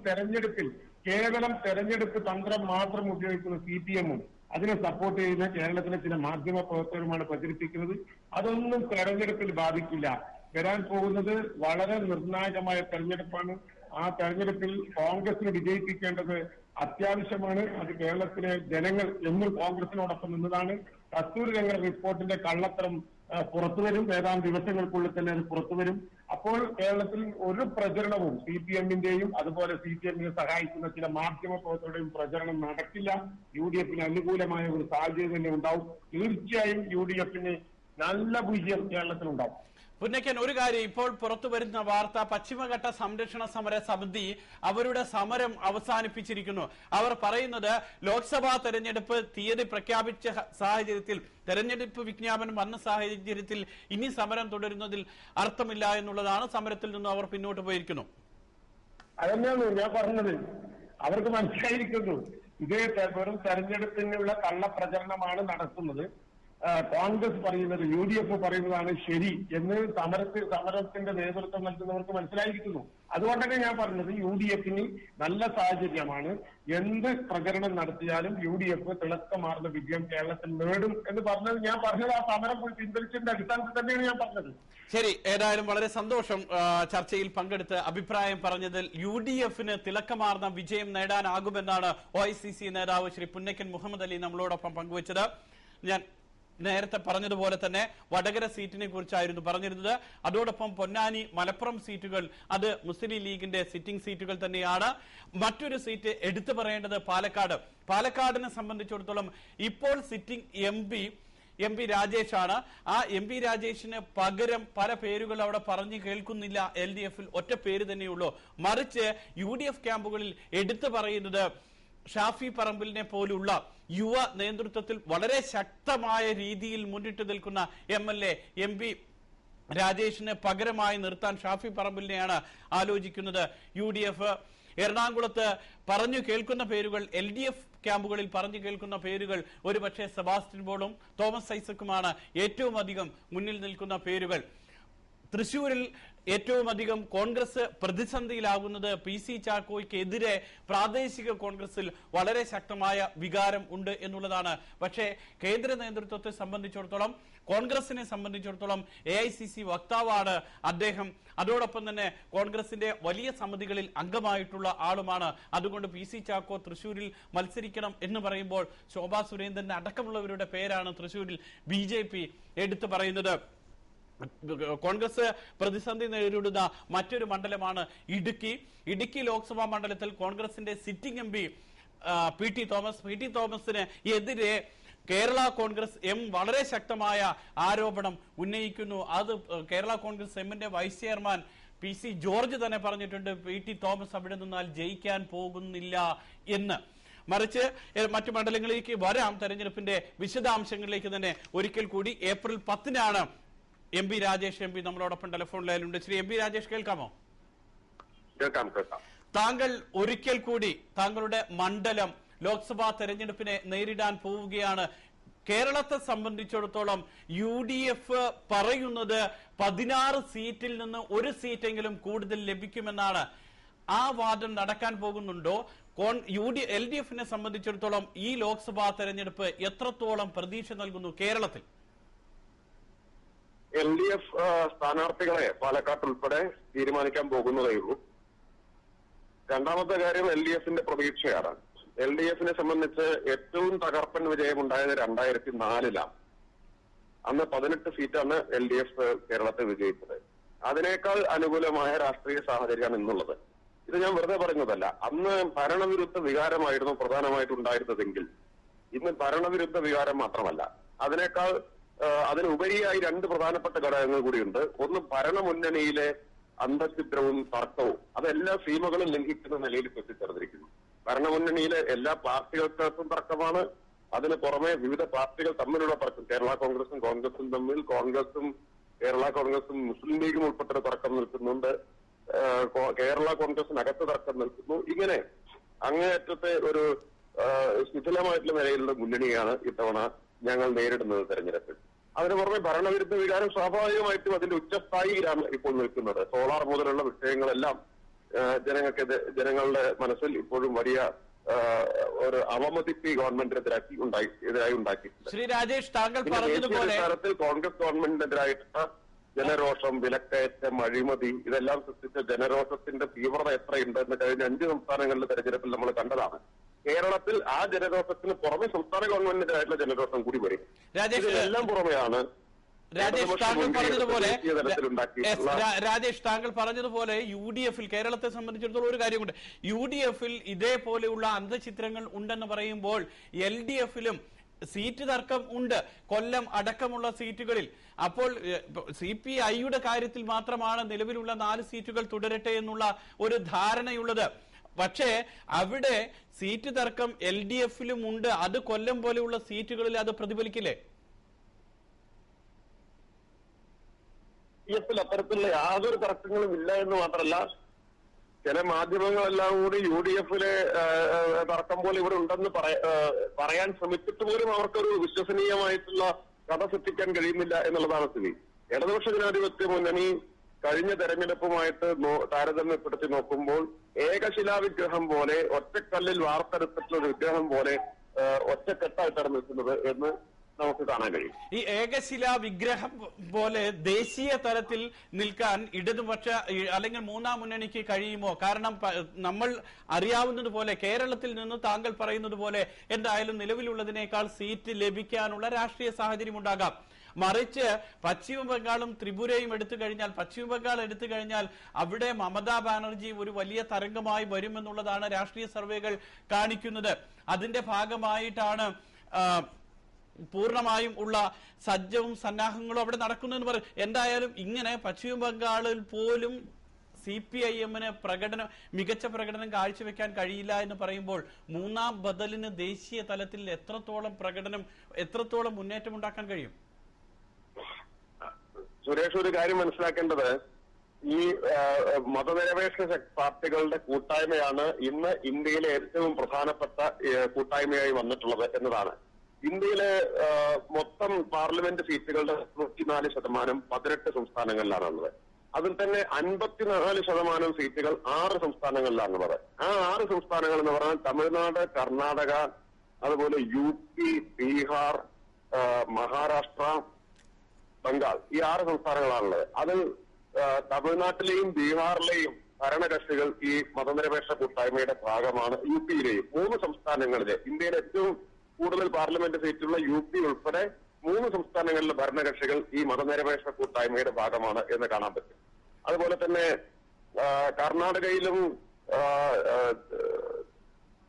കേവലം തെരഞ്ഞെടുപ്പ് തന്ത്രം മാത്രം ഉപയോഗിക്കുന്ന CPM-ഉം അതിനെ സപ്പോർട്ട് ചെയ്യുന്ന കേരളത്തിലെ ചില മാധ്യമ പ്രവർത്തകരുമാണ് പ്രചരിപ്പിക്കുന്നത്. അതൊന്നും തെരഞ്ഞെടുപ്പിൽ ബാധിക്കില്ല. വരാൻ പോകുന്നത് വളരെ നിർണായകമായ തെരഞ്ഞെടുപ്പാണ്. ആ തെരഞ്ഞെടുപ്പിൽ കോൺഗ്രസിനെ വിജയിപ്പിക്കേണ്ടത് അത്യാവശ്യമാണ്. അത് കേരളത്തിലെ ജനങ്ങൾ എന്നും കോൺഗ്രസിനോടൊപ്പം നിന്നതാണ്. കസ്തൂരി രംഗൻ റിപ്പോർട്ടിന്റെ കള്ളത്തരം പുറത്തുവരും. ഏതാനും ദിവസങ്ങൾക്കുള്ളിൽ തന്നെ അത് പുറത്തുവരും. അപ്പോൾ കേരളത്തിൽ ഒരു പ്രചരണവും CPM-ന്റെയും അതുപോലെ CPM-നെ സഹായിക്കുന്ന ചില മാധ്യമ പ്രവർത്തകരുടെയും പ്രചരണം നടക്കില്ല. UDF-ന് അനുകൂലമായ ഒരു സാഹചര്യം തന്നെ ഉണ്ടാവും. തീർച്ചയായും UDF-ന് നല്ല വിജയം കേരളത്തിലുണ്ടാവും. പുന്നക്കൻ, ഒരു കാര്യം, ഇപ്പോൾ പുറത്തു വരുന്ന വാർത്ത, പശ്ചിമഘട്ട സംരക്ഷണ സമര സമിതി അവരുടെ സമരം അവസാനിപ്പിച്ചിരിക്കുന്നു. അവർ പറയുന്നത്, ലോക്സഭാ തെരഞ്ഞെടുപ്പ് തീയതി പ്രഖ്യാപിച്ച സാഹചര്യത്തിൽ, തെരഞ്ഞെടുപ്പ് വിജ്ഞാപനം വന്ന സാഹചര്യത്തിൽ ഇനി സമരം തുടരുന്നതിൽ അർത്ഥമില്ല എന്നുള്ളതാണ്. സമരത്തിൽ നിന്നും അവർ പിന്നോട്ട് പോയിരിക്കുന്നു. അതന്നെയാണ് ഞാൻ പറഞ്ഞത്. അവർക്ക് മനസ്സിലായിരിക്കുന്നു ഇതേ വെറും തെരഞ്ഞെടുപ്പിനുള്ള കള്ളപ്രചരണമാണ് നടത്തുന്നത്. കോൺഗ്രസ് പറയുന്നത് UDF പറയുന്നതാണ് ശരി എന്ന് സമരത്തിന്റെ നേതൃത്വം നൽകുന്നവർക്ക് മനസ്സിലായിരിക്കുന്നു. അതുകൊണ്ടൊക്കെ ഞാൻ പറഞ്ഞത് UDFന് നല്ല സാഹചര്യമാണ്. എന്ത് പ്രചരണം നടത്തിയാലും UDF തിളക്കമാർന്ന വിജയം കേരളത്തിൽ നേടും എന്ന് പറഞ്ഞത് ഞാൻ പറഞ്ഞത് ആ സമരം പിൻവലിച്ചതിന്റെ അടിസ്ഥാനത്തിൽ തന്നെയാണ് ഞാൻ പറഞ്ഞത്. ശരി, ഏതായാലും വളരെ സന്തോഷം ചർച്ചയിൽ പങ്കെടുത്ത് അഭിപ്രായം പറഞ്ഞതിൽ. UDFന് തിളക്കമാർന്ന വിജയം നേടാനാകുമെന്നാണ് OICC നേതാവ് ശ്രീ പുന്നക്കൻ മുഹമ്മദ് അലി നമ്മളോടൊപ്പം പങ്കുവച്ചത്. ഞാൻ നേരത്തെ പറഞ്ഞതുപോലെ തന്നെ വടകര സീറ്റിനെ കുറിച്ചായിരുന്നു പറഞ്ഞിരുന്നത്. അതോടൊപ്പം പൊന്നാനി, മലപ്പുറം സീറ്റുകൾ അത് മുസ്ലിം ലീഗിന്റെ സിറ്റിംഗ് സീറ്റുകൾ തന്നെയാണ്. മറ്റൊരു സീറ്റ് എടുത്തു പറയേണ്ടത് പാലക്കാടിനെ സംബന്ധിച്ചിടത്തോളം ഇപ്പോൾ സിറ്റിംഗ് എം പി രാജേഷാണ്. ആ MP രാജേഷിന് പകരം പല പേരുകൾ അവിടെ പറഞ്ഞു കേൾക്കുന്നില്ല. LDF ഒറ്റ പേര് തന്നെയുള്ളൂ. മറിച്ച് UDF ക്യാമ്പുകളിൽ എടുത്തു പറയുന്നത് ഷാഫി പറമ്പിലിനെ പോലുള്ള യുവ നേതൃത്വത്തിൽ വളരെ ശക്തമായ രീതിയിൽ മുന്നിട്ട് നിൽക്കുന്ന MLA MP രാജേഷിന് പകരമായി നിർത്താൻ ഷാഫി പറമ്പിലിനെയാണ് ആലോചിക്കുന്നത് UDF. എറണാകുളത്ത് പറഞ്ഞു കേൾക്കുന്ന പേരുകൾ, LDF ക്യാമ്പുകളിൽ പറഞ്ഞു കേൾക്കുന്ന പേരുകൾ ഒരുപക്ഷെ സെബാസ്റ്റ്യൻ പോളും തോമസ് ഐസക്കുമാണ് ഏറ്റവും അധികം മുന്നിൽ നിൽക്കുന്ന പേരുകൾ. തൃശൂരിൽ ഏറ്റവും അധികം കോൺഗ്രസ് പ്രതിസന്ധിയിലാകുന്നത് PC ചാക്കോയ്ക്കെതിരെ പ്രാദേശിക കോൺഗ്രസിൽ വളരെ ശക്തമായ വികാരം ഉണ്ട് എന്നുള്ളതാണ്. പക്ഷേ കേന്ദ്ര നേതൃത്വത്തെ സംബന്ധിച്ചിടത്തോളം, കോൺഗ്രസിനെ സംബന്ധിച്ചിടത്തോളം AICC വക്താവാണ് അദ്ദേഹം. അതോടൊപ്പം തന്നെ കോൺഗ്രസിന്റെ വലിയ സമിതികളിൽ അംഗമായിട്ടുള്ള ആളുമാണ്. അതുകൊണ്ട് PC ചാക്കോ തൃശൂരിൽ മത്സരിക്കണം എന്ന് പറയുമ്പോൾ ശോഭാ സുരേന്ദ്രൻ അടക്കമുള്ളവരുടെ പേരാണ് തൃശൂരിൽ BJP എടുത്തു പറയുന്നത്. കോൺഗ്രസ് പ്രതിസന്ധി നേരിടുന്ന മറ്റൊരു മണ്ഡലമാണ് ഇടുക്കി ലോക്സഭാ മണ്ഡലത്തിൽ കോൺഗ്രസിന്റെ സിറ്റിംഗ് MP PT തോമസിന് എതിരെ കേരള കോൺഗ്രസ് M വളരെ ശക്തമായ ആരോപണം ഉന്നയിക്കുന്നു. അത് കേരള കോൺഗ്രസ് എമ്മിന്റെ വൈസ് ചെയർമാൻ PC ജോർജ് തന്നെ പറഞ്ഞിട്ടുണ്ട്, PT തോമസ് അവിടെ നിന്നാൽ ജയിക്കാൻ പോകുന്നില്ല എന്ന്. മറിച്ച് മറ്റു മണ്ഡലങ്ങളിലേക്ക് വരാം. തെരഞ്ഞെടുപ്പിന്റെ വിശദാംശങ്ങളിലേക്ക് തന്നെ ഒരിക്കൽ കൂടി ഏപ്രിൽ 10-നാണ് MP രാജേഷ് MP നമ്മളോടൊപ്പം ടെലിഫോൺ ലൈനിലുണ്ട്. ശ്രീ MP രാജേഷ്, കേൾക്കാമോ? കേൾക്കാം. താങ്കൾ ഒരിക്കൽ കൂടി താങ്കളുടെ മണ്ഡലം ലോക്സഭാ തെരഞ്ഞെടുപ്പിനെ നേരിടാൻ പോവുകയാണ്. കേരളത്തെ സംബന്ധിച്ചിടത്തോളം UDF പറയുന്നത് 16 സീറ്റിൽ നിന്ന് ഒരു സീറ്റെങ്കിലും കൂടുതൽ ലഭിക്കുമെന്നാണ്. ആ വാദം നടക്കാൻ പോകുന്നുണ്ടോ? LDFനെ സംബന്ധിച്ചിടത്തോളം ഈ ലോക്സഭാ തെരഞ്ഞെടുപ്പ് എത്രത്തോളം പ്രതീക്ഷ നൽകുന്നു കേരളത്തിൽ? LDF സ്ഥാനാർത്ഥികളെ പാലക്കാട് ഉൾപ്പെടെ തീരുമാനിക്കാൻ പോകുന്നതേയുള്ളൂ. രണ്ടാമത്തെ കാര്യം LDFന്റെ പ്രതീക്ഷയാണ്. LDFനെ സംബന്ധിച്ച് ഏറ്റവും തകർപ്പൻ വിജയമുണ്ടായത് 2004-ലാണ്. അന്ന് 18 സീറ്റാണ് LDF കേരളത്തിൽ വിജയിച്ചത്. അതിനേക്കാൾ അനുകൂലമായ രാഷ്ട്രീയ സാഹചര്യമാണ് ഇന്നുള്ളത്. ഇത് ഞാൻ വെറുതെ പറയുന്നതല്ല. അന്ന് ഭരണവിരുദ്ധ വികാരമായിരുന്നു പ്രധാനമായിട്ടുണ്ടായിരുന്നതെങ്കിൽ ഇന്ന് ഭരണവിരുദ്ധ വികാരം മാത്രമല്ല, അതിനുപരിയായി രണ്ട് പ്രധാനപ്പെട്ട ഘടകങ്ങൾ കൂടിയുണ്ട്. ഒന്ന്, ഭരണമുന്നണിയിലെ അന്തഃഛിദ്രവും തർക്കവും. അതെല്ലാ സീമകളും ലംഘിക്കുന്ന നിലയിൽ എത്തിച്ചേർന്നിരിക്കുന്നു. ഭരണമുന്നണിയിലെ എല്ലാ പാർട്ടികൾക്കും തർക്കമാണ്. അതിന് പുറമെ വിവിധ പാർട്ടികൾ തമ്മിലുള്ള തർക്കം, കേരള കോൺഗ്രസും തമ്മിൽ, കേരള കോൺഗ്രസും മുസ്ലിം ലീഗും ഉൾപ്പെട്ടൊരു തർക്കം നിൽക്കുന്നുണ്ട്. കേരള കോൺഗ്രസിനകത്ത് തർക്കം നിൽക്കുന്നു. ഇങ്ങനെ അങ്ങേയറ്റത്തെ ഒരു ശിഥിലമായിട്ടുള്ള നിലയിലുള്ള മുന്നണിയാണ് ഇത്തവണ ഞങ്ങൾ നേരിടുന്നത് തെരഞ്ഞെടുപ്പിൽ. അതിന് പുറമെ ഭരണവിരുദ്ധ വികാരം സ്വാഭാവികമായിട്ടും അതിന്റെ ഉച്ചസ്ഥായിയിലാണ് ഇപ്പോൾ നിൽക്കുന്നത്. സോളാർ മുതലുള്ള വിഷയങ്ങളെല്ലാം ജനങ്ങളുടെ മനസ്സിൽ ഇപ്പോഴും വലിയ ഒരു അവമതിപ്പ് ഗവൺമെന്റിനെതിരായി ഉണ്ടാക്കിയിട്ടുണ്ട്. ശ്രീ രാജേഷ്, താങ്കൾ പറഞ്ഞതുപോലെ തരത്തിൽ കോൺഗ്രസ് ഗവൺമെന്റിനെതിരായിട്ടുള്ള ജനരോഷം, വിലക്കയറ്റം, അഴിമതി ഇതെല്ലാം സൃഷ്ടിച്ച ജനരോഷത്തിന്റെ തീവ്രത എത്രയുണ്ടെന്ന് കഴിഞ്ഞ 5 സംസ്ഥാനങ്ങളിലെ തെരഞ്ഞെടുപ്പിൽ നമ്മൾ കണ്ടതാണ്. കേരളത്തിൽ ആ ജനരോഷത്തിന് പുറമെ സംസ്ഥാന ഗവൺമെന്റിനെതിരായിട്ടുള്ള ജനരോഷം കൂടി വരും. ഇതെല്ലാം പുറമെയാണ് രാജേഷ് താങ്കൾ പറഞ്ഞതുപോലെ UDF കേരളത്തെ സംബന്ധിച്ചിടത്തോളം ഒരു കാര്യമുണ്ട്. UDF ഇതേപോലെയുള്ള അന്തഃഛിദ്രങ്ങൾ ഉണ്ടെന്ന് പറയുമ്പോൾ LDF സീറ്റ് തർക്കം ഉണ്ട്, കൊല്ലം അടക്കമുള്ള സീറ്റുകളിൽ. അപ്പോൾ CPIയുടെ കാര്യത്തിൽ മാത്രമാണ് നിലവിലുള്ള 4 സീറ്റുകൾ തുടരട്ടെ എന്നുള്ള ഒരു ധാരണയുള്ളത്. പക്ഷേ അവിടെ സീറ്റ് തർക്കം LDF ഉണ്ട്. അത് കൊല്ലം പോലെയുള്ള സീറ്റുകളിൽ അത് പ്രതിഫലിക്കില്ലേ? അത്തരത്തിലുള്ള യാതൊരു തർക്കങ്ങളും ഇല്ല എന്ന് മാത്രമല്ല, ചില മാധ്യമങ്ങളെല്ലാം കൂടി UDF തർക്കം പോലെ ഇവിടെ ഉണ്ടെന്ന് പറയാൻ ശ്രമിച്ചിട്ട് പോലും അവർക്കൊരു വിശ്വസനീയമായിട്ടുള്ള കഥ സൃഷ്ടിക്കാൻ കഴിയുന്നില്ല എന്നുള്ളതാണ് സ്ഥിതി. ഇടതുപക്ഷ ജനാധിപത്യ മുന്നണി കഴിഞ്ഞ തെരഞ്ഞെടുപ്പുമായിട്ട് താരതമ്യപ്പെടുത്തി നോക്കുമ്പോൾ ഏകശിലാ വിഗ്രഹം പോലെ, ഒറ്റക്കല്ലിൽ വാർത്തെടുത്തിട്ടുള്ള ഒരു വിഗ്രഹം പോലെ ഒറ്റക്കെട്ടായിട്ടാണ് നിൽക്കുന്നത് എന്ന് നമുക്ക് കാണാൻ കഴിയും. ഈ ഏകശിലാ വിഗ്രഹം പോലെ ദേശീയ തലത്തിൽ നിൽക്കാൻ ഇടതുപക്ഷ അല്ലെങ്കിൽ മൂന്നാം മുന്നണിക്ക് കഴിയുമോ? കാരണം നമ്മൾ അറിയാവുന്നതുപോലെ കേരളത്തിൽ നിന്ന് താങ്കൾ പറയുന്നത് പോലെ എന്തായാലും നിലവിലുള്ളതിനേക്കാൾ സീറ്റ് ലഭിക്കാനുള്ള രാഷ്ട്രീയ സാഹചര്യം ഉണ്ടാകാം. മറിച്ച് പശ്ചിമ ബംഗാളും ത്രിപുരയും എടുത്തു കഴിഞ്ഞാൽ, പശ്ചിമ ബംഗാൾ എടുത്തു കഴിഞ്ഞാൽ അവിടെ മമതാ ബാനർജി ഒരു വലിയ തരംഗമായി വരുമെന്നുള്ളതാണ് രാഷ്ട്രീയ സർവേകൾ കാണിക്കുന്നത്. അതിന്റെ ഭാഗമായിട്ടാണ് പൂർണ്ണമായും ഉള്ള സജ്ജവും സന്നാഹങ്ങളും അവിടെ നടക്കുന്നതെന്ന് പറയും. എന്തായാലും ഇങ്ങനെ പശ്ചിമ ബംഗാളിൽ പോലും CPIM-ന് മികച്ച പ്രകടനം കാഴ്ചവെക്കാൻ കഴിയില്ല എന്ന് പറയുമ്പോൾ മൂന്നാം ബദലിന് ദേശീയ തലത്തിൽ എത്രത്തോളം മുന്നേറ്റം ഉണ്ടാക്കാൻ കഴിയും? സുരേഷ്, ഒരു കാര്യം മനസ്സിലാക്കേണ്ടത്, ഈ മതനിരപേക്ഷ പാർട്ടികളുടെ കൂട്ടായ്മയാണ് ഇന്ന് ഇന്ത്യയിലെ ഏറ്റവും പ്രധാനപ്പെട്ട കൂട്ടായ്മയായി വന്നിട്ടുള്ളത് എന്നതാണ്. ഇന്ത്യയിലെ മൊത്തം പാർലമെന്റ് സീറ്റുകളുടെ 94% 18 സംസ്ഥാനങ്ങളിലാണുള്ളത്. അതിൽ തന്നെ 54% സീറ്റുകൾ 6 സംസ്ഥാനങ്ങളിലാണുള്ളത്. ആ 6 സംസ്ഥാനങ്ങൾ എന്ന് പറഞ്ഞാൽ തമിഴ്നാട്, കർണാടക, അതുപോലെ UP, ബീഹാർ, മഹാരാഷ്ട്ര, ബംഗാൾ, ഈ 6 സംസ്ഥാനങ്ങളാണുള്ളത്. അതിൽ തമിഴ്നാട്ടിലെയും ബീഹാറിലെയും ഭരണകക്ഷികൾ ഈ മതനിരപേക്ഷ കൂട്ടായ്മയുടെ ഭാഗമാണ്. UP-യിലെയും 3 സംസ്ഥാനങ്ങളിലെ ഇന്ത്യയിലെ ഏറ്റവും കൂടുതൽ പാർലമെന്റ് സീറ്റുള്ള UP ഉൾപ്പെടെ 3 സംസ്ഥാനങ്ങളിലെ ഭരണകക്ഷികൾ ഈ മതനിരപേക്ഷ കൂട്ടായ്മയുടെ ഭാഗമാണ് എന്ന് കാണാൻ പറ്റും. അതുപോലെ തന്നെ കർണാടകയിലും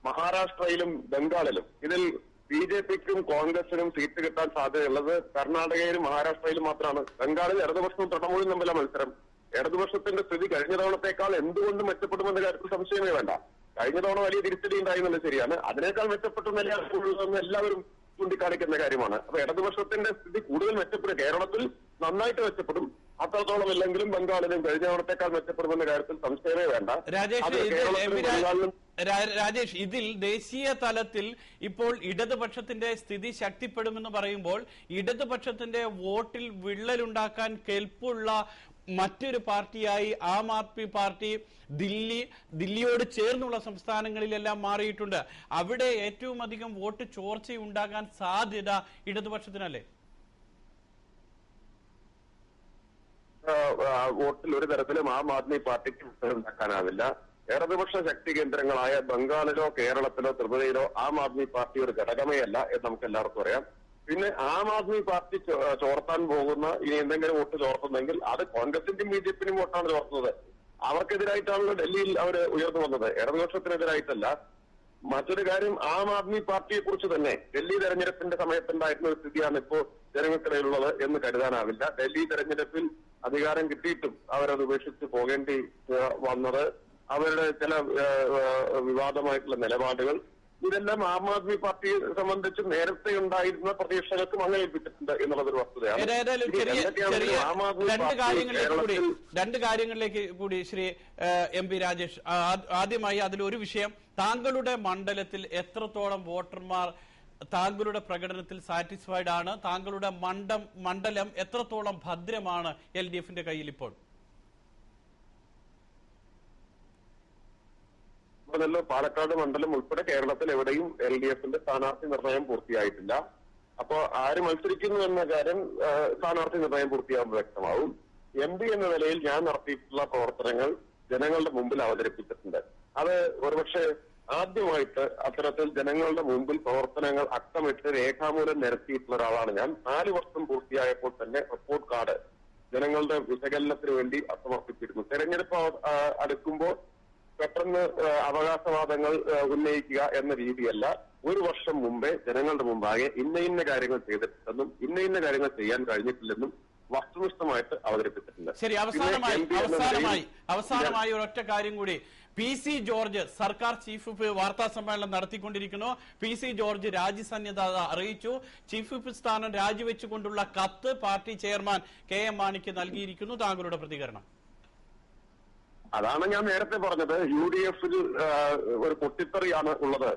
മഹാരാഷ്ട്രയിലും ബംഗാളിലും ഇതിൽ BJP-ക്കും കോൺഗ്രസിനും സീറ്റ് കിട്ടാൻ സാധ്യതയുള്ളത് കർണാടകയിലും മഹാരാഷ്ട്രയിലും മാത്രമാണ്. ബംഗാളിൽ ഇടതുപക്ഷവും തൃണമൂലും തമ്മിലുള്ള മത്സരം. ഇടതുപക്ഷത്തിന്റെ സ്ഥിതി കഴിഞ്ഞ തവണത്തേക്കാൾ എന്തുകൊണ്ട് മെച്ചപ്പെടുമെന്ന കാര്യത്തിൽ സംശയമേ വേണ്ട. കഴിഞ്ഞ തവണ വലിയ തിരിച്ചടി ഉണ്ടായിരുന്നത് ശരിയാണ്. അതിനേക്കാൾ മെച്ചപ്പെട്ട നിലയാണെന്ന് എല്ലാവരും ചൂണ്ടിക്കാണിക്കുന്ന കാര്യമാണ്. അപ്പൊ ഇടതുപക്ഷത്തിന്റെ സ്ഥിതി കൂടുതൽ മെച്ചപ്പെടും. കേരളത്തിൽ നന്നായിട്ട് മെച്ചപ്പെടും. അത്രത്തോളം ഇല്ലെങ്കിലും ബംഗാളിലും കഴിഞ്ഞ തവണത്തേക്കാൾ മെച്ചപ്പെടുമെന്ന കാര്യത്തിൽ സംശയമേ വേണ്ട. രാജേഷ്, ഇതിൽ ദേശീയ തലത്തിൽ ഇപ്പോൾ ഇടതുപക്ഷത്തിന്റെ സ്ഥിതി ശക്തിപ്പെടുമെന്ന് പറയുമ്പോൾ ഇടതുപക്ഷത്തിന്റെ വോട്ടിൽ വിള്ളലുണ്ടാക്കാൻ കെൽപ്പുള്ള മറ്റൊരു പാർട്ടിയായി ആം ആദ്മി പാർട്ടി ദില്ലിയോട് ചേർന്നുള്ള സംസ്ഥാനങ്ങളിലെല്ലാം മാറിയിട്ടുണ്ട്. അവിടെ ഏറ്റവും അധികം വോട്ട് ചോർച്ചയുണ്ടാകാൻ സാധ്യത ഇടതുപക്ഷത്തിനല്ലേ? വോട്ടിൽ ഒരു തരത്തിലും ആം ആദ്മി പാർട്ടിക്ക് ഉണ്ടാക്കാനാവില്ല. ഇടതുപക്ഷ ശക്തി കേന്ദ്രങ്ങളായ ബംഗാളിലോ കേരളത്തിലോ ത്രിപുരയിലോ ആം ആദ്മി പാർട്ടി ഒരു ഘടകമേ അല്ല എന്ന് നമുക്ക് എല്ലാവർക്കും അറിയാം. പിന്നെ ആം ആദ്മി പാർട്ടി ചോർത്താൻ പോകുന്ന ഇനി എന്തെങ്കിലും വോട്ട് ചോർത്തുന്നെങ്കിൽ അത് കോൺഗ്രസിന്റെയും BJP-നും വോട്ടാണ് ചോർത്തുന്നത്. അവർക്കെതിരായിട്ടാണല്ലോ ഡൽഹിയിൽ അവർ ഉയർന്നു വന്നത്, ഇടതുപക്ഷത്തിനെതിരായിട്ടല്ല. മറ്റൊരു കാര്യം, ആം ആദ്മി പാർട്ടിയെ കുറിച്ച് തന്നെ ഡൽഹി തെരഞ്ഞെടുപ്പിന്റെ സമയത്തുണ്ടായിരുന്ന ഒരു സ്ഥിതിയാണ് ഇപ്പോൾ ജനങ്ങൾക്കിടയിലുള്ളത് എന്ന് കരുതാനാവില്ല. ഡൽഹി തെരഞ്ഞെടുപ്പിൽ അധികാരം കിട്ടിയിട്ടും അവരത് ഉപേക്ഷിച്ച് പോകേണ്ടി വന്നത്, അവരുടെ ചില വിവാദമായിട്ടുള്ള നിലപാടുകൾ, ഇതെല്ലാം ആം ആദ്മി പാർട്ടിയെ സംബന്ധിച്ച് നേരത്തെ ഉണ്ടായിരുന്ന പ്രതീക്ഷകൾക്ക് മങ്ങലേൽപ്പിച്ചിട്ടുണ്ട് എന്നുള്ളതൊരു വസ്തുതയാണ്. രണ്ട് കാര്യങ്ങളിലേക്ക് കൂടി ശ്രീ MP രാജേഷ്, ആദ്യമായി അതിലൊരു വിഷയം, താങ്കളുടെ മണ്ഡലത്തിൽ എത്രത്തോളം വോട്ടർമാർ താങ്കളുടെ പ്രകടനത്തിൽ സാറ്റിസ്ഫൈഡ് ആണ്? താങ്കളുടെ മണ്ഡലം എത്രത്തോളം ഭദ്രമാണ് LDF-ന്റെ കയ്യിൽ ഇപ്പോൾ? പാലക്കാട് മണ്ഡലം ഉൾപ്പെടെ കേരളത്തിൽ എവിടെയും LDF-ന്റെ സ്ഥാനാർത്ഥി നിർണയം പൂർത്തിയായിട്ടില്ല. അപ്പോ ആര് മത്സരിക്കുന്നു എന്ന കാര്യം സ്ഥാനാർത്ഥി നിർണയം പൂർത്തിയാകുമ്പോൾ വ്യക്തമാവും. MP എന്ന നിലയിൽ ഞാൻ നടത്തിയിട്ടുള്ള പ്രവർത്തനങ്ങൾ ജനങ്ങളുടെ മുമ്പിൽ അവതരിപ്പിച്ചിട്ടുണ്ട്. അത് ഒരുപക്ഷെ ആദ്യമായിട്ട് അത്തരത്തിൽ ജനങ്ങളുടെ മുമ്പിൽ പ്രവർത്തനങ്ങൾ അക്കമിട്ട് രേഖാമൂലം നിരത്തിയിട്ടുള്ള ഒരാളാണ് ഞാൻ. 4 വർഷം പൂർത്തിയായപ്പോൾ തന്നെ റിപ്പോർട്ട് കാർഡ് ജനങ്ങളുടെ വിശകലനത്തിന് വേണ്ടി സമർപ്പിച്ചിരുന്നു. തെരഞ്ഞെടുപ്പ് അടുക്കുമ്പോൾ പെട്ടെന്ന് അവകാശവാദങ്ങൾ ഉന്നയിക്കുക എന്ന രീതിയല്ല, 1 വർഷം മുമ്പേ ജനങ്ങളുടെ മുമ്പാകെ ഇന്ന കാര്യങ്ങൾ ചെയ്തിട്ടുണ്ടെന്നും ഇന്ന കാര്യങ്ങൾ ചെയ്യാൻ കഴിഞ്ഞിട്ടില്ലെന്നും വസ്തുനിഷ്ഠമായിട്ട് അവതരിപ്പിച്ചിട്ടുണ്ട്. ശരി, അവസാനമായി ഒരൊറ്റ കാര്യം കൂടി. PC ജോർജ് സർക്കാർ ചീഫ് വിപ്പ് വാർത്താ സമ്മേളനം നടത്തിക്കൊണ്ടിരിക്കുന്നു. PC ജോർജ് രാജിസന്നദ്ധത അറിയിച്ചു. ചീഫ് വിപ്പ് സ്ഥാനം രാജിവെച്ചുകൊണ്ടുള്ള കത്ത് പാർട്ടി ചെയർമാൻ KM മാണിക്ക് നൽകിയിരിക്കുന്നു. താങ്കളുടെ പ്രതികരണം? അതാണ് ഞാൻ നേരത്തെ പറഞ്ഞത്. UDF-ൽ ഒരു പൊട്ടിത്തെറിയാണ് ഉള്ളത്.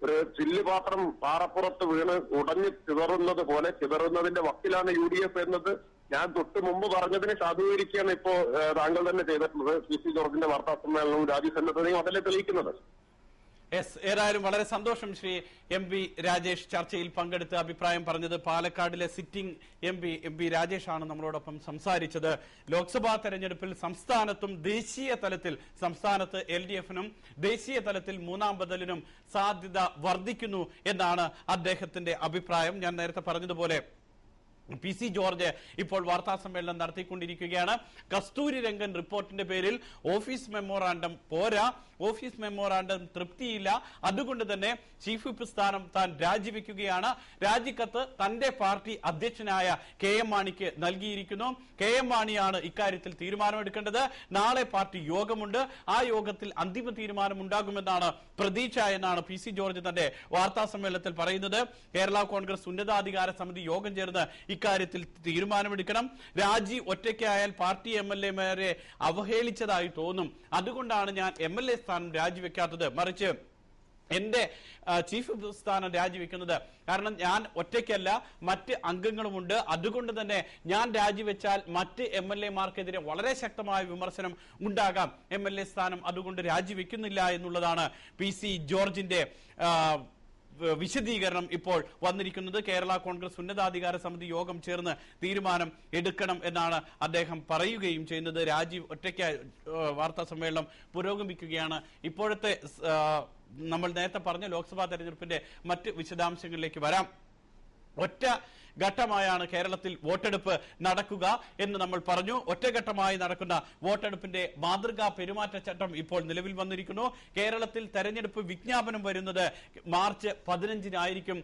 ഒരു ചില്ലുപാത്രം പാറപ്പുറത്ത് വീണ് ഉടഞ്ഞു ചിതറുന്നത് പോലെ ചിതറുന്നതിന്റെ വക്കിലാണ് UDF എന്നത് ഞാൻ തൊട്ട് മുമ്പ് പറഞ്ഞതിനെ സാധൂകരിക്കുകയാണ് ഇപ്പോ താങ്കൾ തന്നെ ചെയ്തിട്ടുള്ളത്. PC ജോർജിന്റെ വാർത്താ സമ്മേളനവും രാജ്യസന്നദ്ധതയും അതല്ലേ തെളിയിക്കുന്നത്. ഏതായാലും വളരെ സന്തോഷം ശ്രീ MP രാജേഷ് ചർച്ചയിൽ പങ്കെടുത്ത് അഭിപ്രായം പറഞ്ഞത്. പാലക്കാടിലെ സിറ്റിംഗ് MP രാജേഷ് ആണ് നമ്മളോടൊപ്പം സംസാരിച്ചത്. ലോക്സഭാ തെരഞ്ഞെടുപ്പിൽ സംസ്ഥാനത്തും ദേശീയ തലത്തിൽ സംസ്ഥാനത്ത് LDF-നും ദേശീയ തലത്തിൽ മൂന്നാം ബദലിനും സാധ്യത വർദ്ധിക്കുന്നു എന്നാണ് അദ്ദേഹത്തിന്റെ അഭിപ്രായം. ഞാൻ നേരത്തെ പറഞ്ഞതുപോലെ PC ജോർജ് ഇപ്പോൾ വാർത്താ സമ്മേളനം നടത്തിക്കൊണ്ടിരിക്കുകയാണ്. കസ്തൂരി രംഗൻ റിപ്പോർട്ടിന്റെ പേരിൽ ഓഫീസ് മെമ്മോറാണ്ടം പോരാ, ഓഫീസ് മെമ്മോറാണ്ടം തൃപ്തിയില്ല, അതുകൊണ്ട് തന്നെ ചീഫ് വിപ്പ് സ്ഥാനം താൻ രാജിവെക്കുകയാണ്. രാജിക്കത്ത് തന്റെ പാർട്ടി അധ്യക്ഷനായ KM മാണിക്ക് നൽകിയിരിക്കുന്നു. KM മാണിയാണ് ഇക്കാര്യത്തിൽ തീരുമാനമെടുക്കേണ്ടത്. നാളെ പാർട്ടി യോഗമുണ്ട്. ആ യോഗത്തിൽ അന്തിമ തീരുമാനം ഉണ്ടാകുമെന്നാണ് പ്രതീക്ഷ എന്നാണ് PC ജോർജ് തന്റെ വാർത്താ സമ്മേളനത്തിൽ പറയുന്നത്. കേരള കോൺഗ്രസ് ഉന്നതാധികാര സമിതി യോഗം ചേർന്ന് ഇക്കാര്യത്തിൽ തീരുമാനമെടുക്കണം. രാജി ഒറ്റയ്ക്കായാൽ പാർട്ടി MLA-മാരെ അവഹേളിച്ചതായി തോന്നും. അതുകൊണ്ടാണ് ഞാൻ MLA സ്ഥാനം രാജിവെക്കാത്തത്, മറിച്ച് എന്റെ ചീഫ് സ്ഥാനം രാജിവെക്കുന്നത്. കാരണം ഞാൻ ഒറ്റയ്ക്കല്ല, മറ്റ് അംഗങ്ങളുമുണ്ട്. അതുകൊണ്ട് തന്നെ ഞാൻ രാജിവെച്ചാൽ മറ്റ് MLA-മാർക്കെതിരെ വളരെ ശക്തമായ വിമർശനം ഉണ്ടാകാം. MLA സ്ഥാനം അതുകൊണ്ട് രാജിവെക്കുന്നില്ല എന്നുള്ളതാണ് PC ജോർജിന്റെ വിശദീകരണം ഇപ്പോൾ വന്നിരിക്കുന്നത്. കേരള കോൺഗ്രസ് ഉന്നതാധികാര സമിതി യോഗം ചേർന്ന് തീരുമാനം എടുക്കണം എന്നാണ് അദ്ദേഹം പറയുകയും ചെയ്യുന്നത്. രാജീവ് ഒറ്റയ്ക്ക് വാർത്താ സമ്മേളനം പുരോഗമിക്കുകയാണ്. ഇപ്പോഴത്തെ നമ്മൾ നേരത്തെ പറഞ്ഞ ലോക്സഭാ തെരഞ്ഞെടുപ്പിന്റെ മറ്റ് വിശദാംശങ്ങളിലേക്ക് വരാം. ഒറ്റ ഘട്ടമായാണ് കേരളത്തിൽ വോട്ടെടുപ്പ് നടക്കുക എന്ന് നമ്മൾ പറഞ്ഞു. ഒറ്റഘട്ടമായി നടക്കുന്ന വോട്ടെടുപ്പിന്റെ മാതൃകാ പെരുമാറ്റച്ചട്ടം ഇപ്പോൾ നിലവിൽ വന്നിരിക്കുന്നു. കേരളത്തിൽ തെരഞ്ഞെടുപ്പ് വിജ്ഞാപനം വരുന്നത് മാർച്ച് 15-നായിരിക്കും.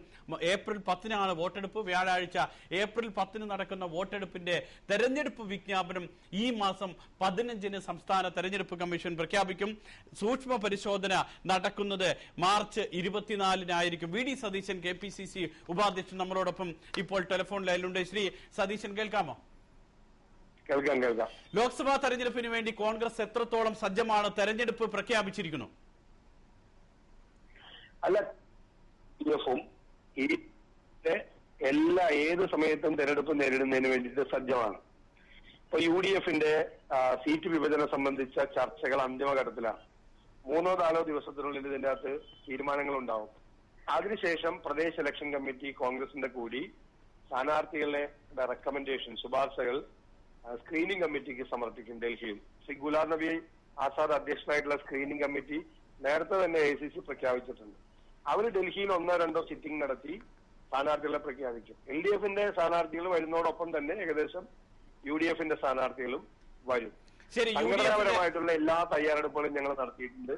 ഏപ്രിൽ 10-നാണ് വോട്ടെടുപ്പ്, വ്യാഴാഴ്ച. ഏപ്രിൽ 10-ന് നടക്കുന്ന വോട്ടെടുപ്പിന്റെ തെരഞ്ഞെടുപ്പ് വിജ്ഞാപനം ഈ മാസം 15-ന് സംസ്ഥാന തെരഞ്ഞെടുപ്പ് കമ്മീഷൻ പ്രഖ്യാപിക്കും. സൂക്ഷ്മ പരിശോധന നടക്കുന്നത് മാർച്ച് 24-നായിരിക്കും. VD സതീശൻ KPCC ഉപാധ്യക്ഷൻ നമ്മളോടൊപ്പം ഇപ്പോൾ ടെലിഫോൺ ലൈനിലുണ്ട്. ശ്രീ സതീശൻ, കേൾക്കാമോ? കേൾക്കാം. ലോക്സഭാ തെരഞ്ഞെടുപ്പിന് വേണ്ടി കോൺഗ്രസ് എത്രത്തോളം സജ്ജമാണ്? തെരഞ്ഞെടുപ്പ് പ്രഖ്യാപിച്ചിരിക്കുന്നു. അല്ല, ഏത് സമയത്തും തെരഞ്ഞെടുപ്പ് നേരിടുന്നതിന് വേണ്ടിയിട്ട് സജ്ജമാണ്. ഇപ്പൊ UDF-ന്റെ സീറ്റ് വിഭജനം സംബന്ധിച്ച ചർച്ചകൾ അന്തിമഘട്ടത്തിലാണ്. 3-4 ദിവസത്തിനുള്ളിൽ ഇതിന്റെ അകത്ത് തീരുമാനങ്ങൾ ഉണ്ടാവും. അതിനുശേഷം പ്രദേശ് ഇലക്ഷൻ കമ്മിറ്റി കോൺഗ്രസിന്റെ കൂടി സ്ഥാനാർത്ഥികളുടെ റെക്കമെൻഡേഷൻ ശുപാർശകൾ സ്ക്രീനിംഗ് കമ്മിറ്റിക്ക് സമർപ്പിക്കും ഡൽഹിയിൽ. ശ്രീ ഗുലാം നബി ആസാദ് അധ്യക്ഷനായിട്ടുള്ള സ്ക്രീനിംഗ് കമ്മിറ്റി നേരത്തെ തന്നെ ACC പ്രഖ്യാപിച്ചിട്ടുണ്ട്. അവർ ഡൽഹിയിൽ 1-2 സിറ്റിംഗ് നടത്തി സ്ഥാനാർത്ഥികളെ പ്രഖ്യാപിക്കും. LDF-ന്റെ സ്ഥാനാർത്ഥികൾ വരുന്നതോടൊപ്പം തന്നെ ഏകദേശം UDF-ന്റെ സ്ഥാനാർത്ഥികളും വരും. സംഘടനാപരമായിട്ടുള്ള എല്ലാ തയ്യാറെടുപ്പുകളും ഞങ്ങൾ നടത്തിയിട്ടുണ്ട്.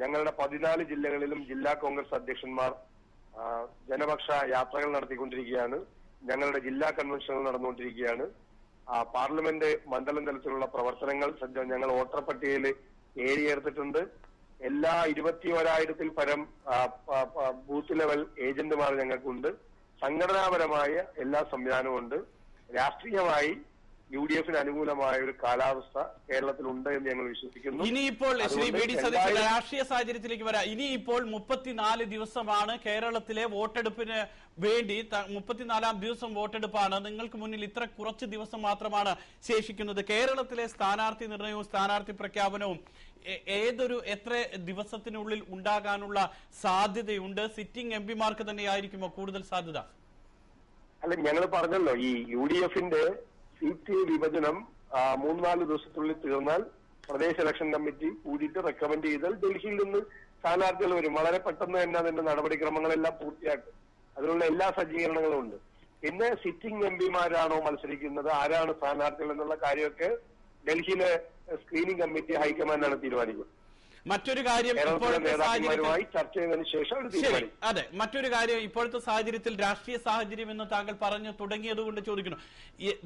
ഞങ്ങളുടെ 14 ജില്ലകളിലും ജില്ലാ കോൺഗ്രസ് അധ്യക്ഷന്മാർ ജനപക്ഷ യാത്രകൾ നടത്തിക്കൊണ്ടിരിക്കുകയാണ്. ഞങ്ങളുടെ ജില്ലാ കൺവെൻഷനുകൾ നടന്നുകൊണ്ടിരിക്കുകയാണ്. പാർലമെന്റ് മണ്ഡലം തലത്തിലുള്ള പ്രവർത്തനങ്ങൾ ഞങ്ങൾ വോട്ടർ പട്ടികയിൽ ഏറിയേർത്തിട്ടുണ്ട്. എല്ലാ 21,000-ൽ പരം ബൂത്ത് ലെവൽ ഏജന്റുമാർ ഞങ്ങൾക്കുണ്ട്. സംഘടനാപരമായ എല്ലാ സംവിധാനവും ഉണ്ട്. രാഷ്ട്രീയമായി UDF-ന് അനുകൂലമായ ഒരു കാലാവസ്ഥ കേരളത്തിലുണ്ട് എന്ന് ഞങ്ങൾ വിശ്വസിക്കുന്നു. ഇനിയിപ്പോൾ ശ്രീ VD സതീശൻ, രാഷ്ട്രീയ സാഹചര്യത്തിലേക്ക് വരാം. ഇനിയിപ്പോൾ 34 ദിവസമാണ് കേരളത്തിലെ വോട്ടെടുപ്പിന് വേണ്ടി. 34-ാം ദിവസം വോട്ടെടുപ്പാണ്. നിങ്ങൾക്ക് മുന്നിൽ ഇത്ര കുറച്ച് ദിവസം മാത്രമാണ് ശേഷിക്കുന്നത്. കേരളത്തിലെ സ്ഥാനാർത്ഥി നിർണയവും സ്ഥാനാർത്ഥി പ്രഖ്യാപനവും എത്ര ദിവസത്തിനുള്ളിൽ ഉണ്ടാകാനുള്ള സാധ്യതയുണ്ട്? സിറ്റിംഗ് MP-മാർക്ക് തന്നെയായിരിക്കുമോ കൂടുതൽ സാധ്യത? അല്ല, ഞങ്ങൾ പറഞ്ഞല്ലോ, ഈ UDF-ന്റെ സീറ്റ് വിഭജനം 3-4 ദിവസത്തിനുള്ളിൽ തീർന്നാൽ പ്രദേശ് ഇലക്ഷൻ കമ്മിറ്റി കൂടിയിട്ട് റെക്കമെൻഡ് ചെയ്താൽ ഡൽഹിയിൽ നിന്ന് സ്ഥാനാർത്ഥികൾ വരും. വളരെ പെട്ടെന്ന് തന്നെ അതിന്റെ നടപടിക്രമങ്ങളെല്ലാം പൂർത്തിയാക്കും. അതിനുള്ള എല്ലാ സജ്ജീകരണങ്ങളും ഉണ്ട്. പിന്നെ സിറ്റിംഗ് MP-മാരാണോ മത്സരിക്കുന്നത്, ആരാണ് സ്ഥാനാർത്ഥികൾ എന്നുള്ള കാര്യമൊക്കെ ഡൽഹിയിലെ സ്ക്രീനിംഗ് കമ്മിറ്റി ഹൈക്കമാൻഡാണ് തീരുമാനിക്കുന്നത്. മറ്റൊരു കാര്യം, ഇപ്പോഴത്തെ സാഹചര്യത്തിൽ അതെ, മറ്റൊരു കാര്യം, ഇപ്പോഴത്തെ സാഹചര്യത്തിൽ രാഷ്ട്രീയ സാഹചര്യം എന്ന് താങ്കൾ പറഞ്ഞു തുടങ്ങിയത് കൊണ്ട് ചോദിക്കുന്നു.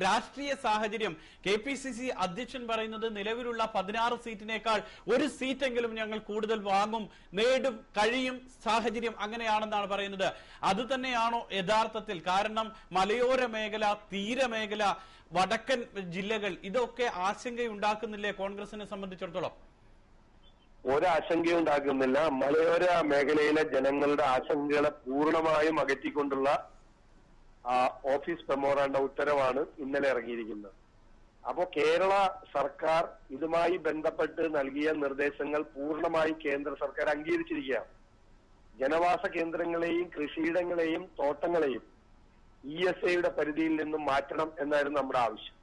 രാഷ്ട്രീയ സാഹചര്യം, KPCC അധ്യക്ഷൻ പറയുന്നത് നിലവിലുള്ള 16 സീറ്റിനേക്കാൾ 1 സീറ്റെങ്കിലും ഞങ്ങൾ കൂടുതൽ വാങ്ങും, നേടും, കഴിയും സാഹചര്യം അങ്ങനെയാണെന്നാണ് പറയുന്നത്. അത് തന്നെയാണോ യഥാർത്ഥത്തിൽ? കാരണം മലയോര മേഖല, തീരമേഖല, വടക്കൻ ജില്ലകൾ, ഇതൊക്കെ ആശങ്കയുണ്ടാക്കുന്നില്ലേ കോൺഗ്രസിനെ സംബന്ധിച്ചിടത്തോളം? ഒരാശങ്കയും ഉണ്ടാക്കുന്നില്ല. മലയോര മേഖലയിലെ ജനങ്ങളുടെ ആശങ്കകളെ പൂർണ്ണമായും അകറ്റിക്കൊണ്ടുള്ള ഓഫീസ് മെമ്മോറാണ്ടം ഉത്തരവാണ് ഇന്നലെ ഇറങ്ങിയിരിക്കുന്നത്. അപ്പോ കേരള സർക്കാർ ഇതുമായി ബന്ധപ്പെട്ട് നൽകിയ നിർദ്ദേശങ്ങൾ പൂർണ്ണമായി കേന്ദ്ര സർക്കാർ അംഗീകരിച്ചിരിക്കുകയാണ്. ജനവാസ കേന്ദ്രങ്ങളെയും കൃഷിയിടങ്ങളെയും തോട്ടങ്ങളെയും ESIയുടെ പരിധിയിൽ നിന്നും മാറ്റണം എന്നായിരുന്നു നമ്മുടെ ആവശ്യം.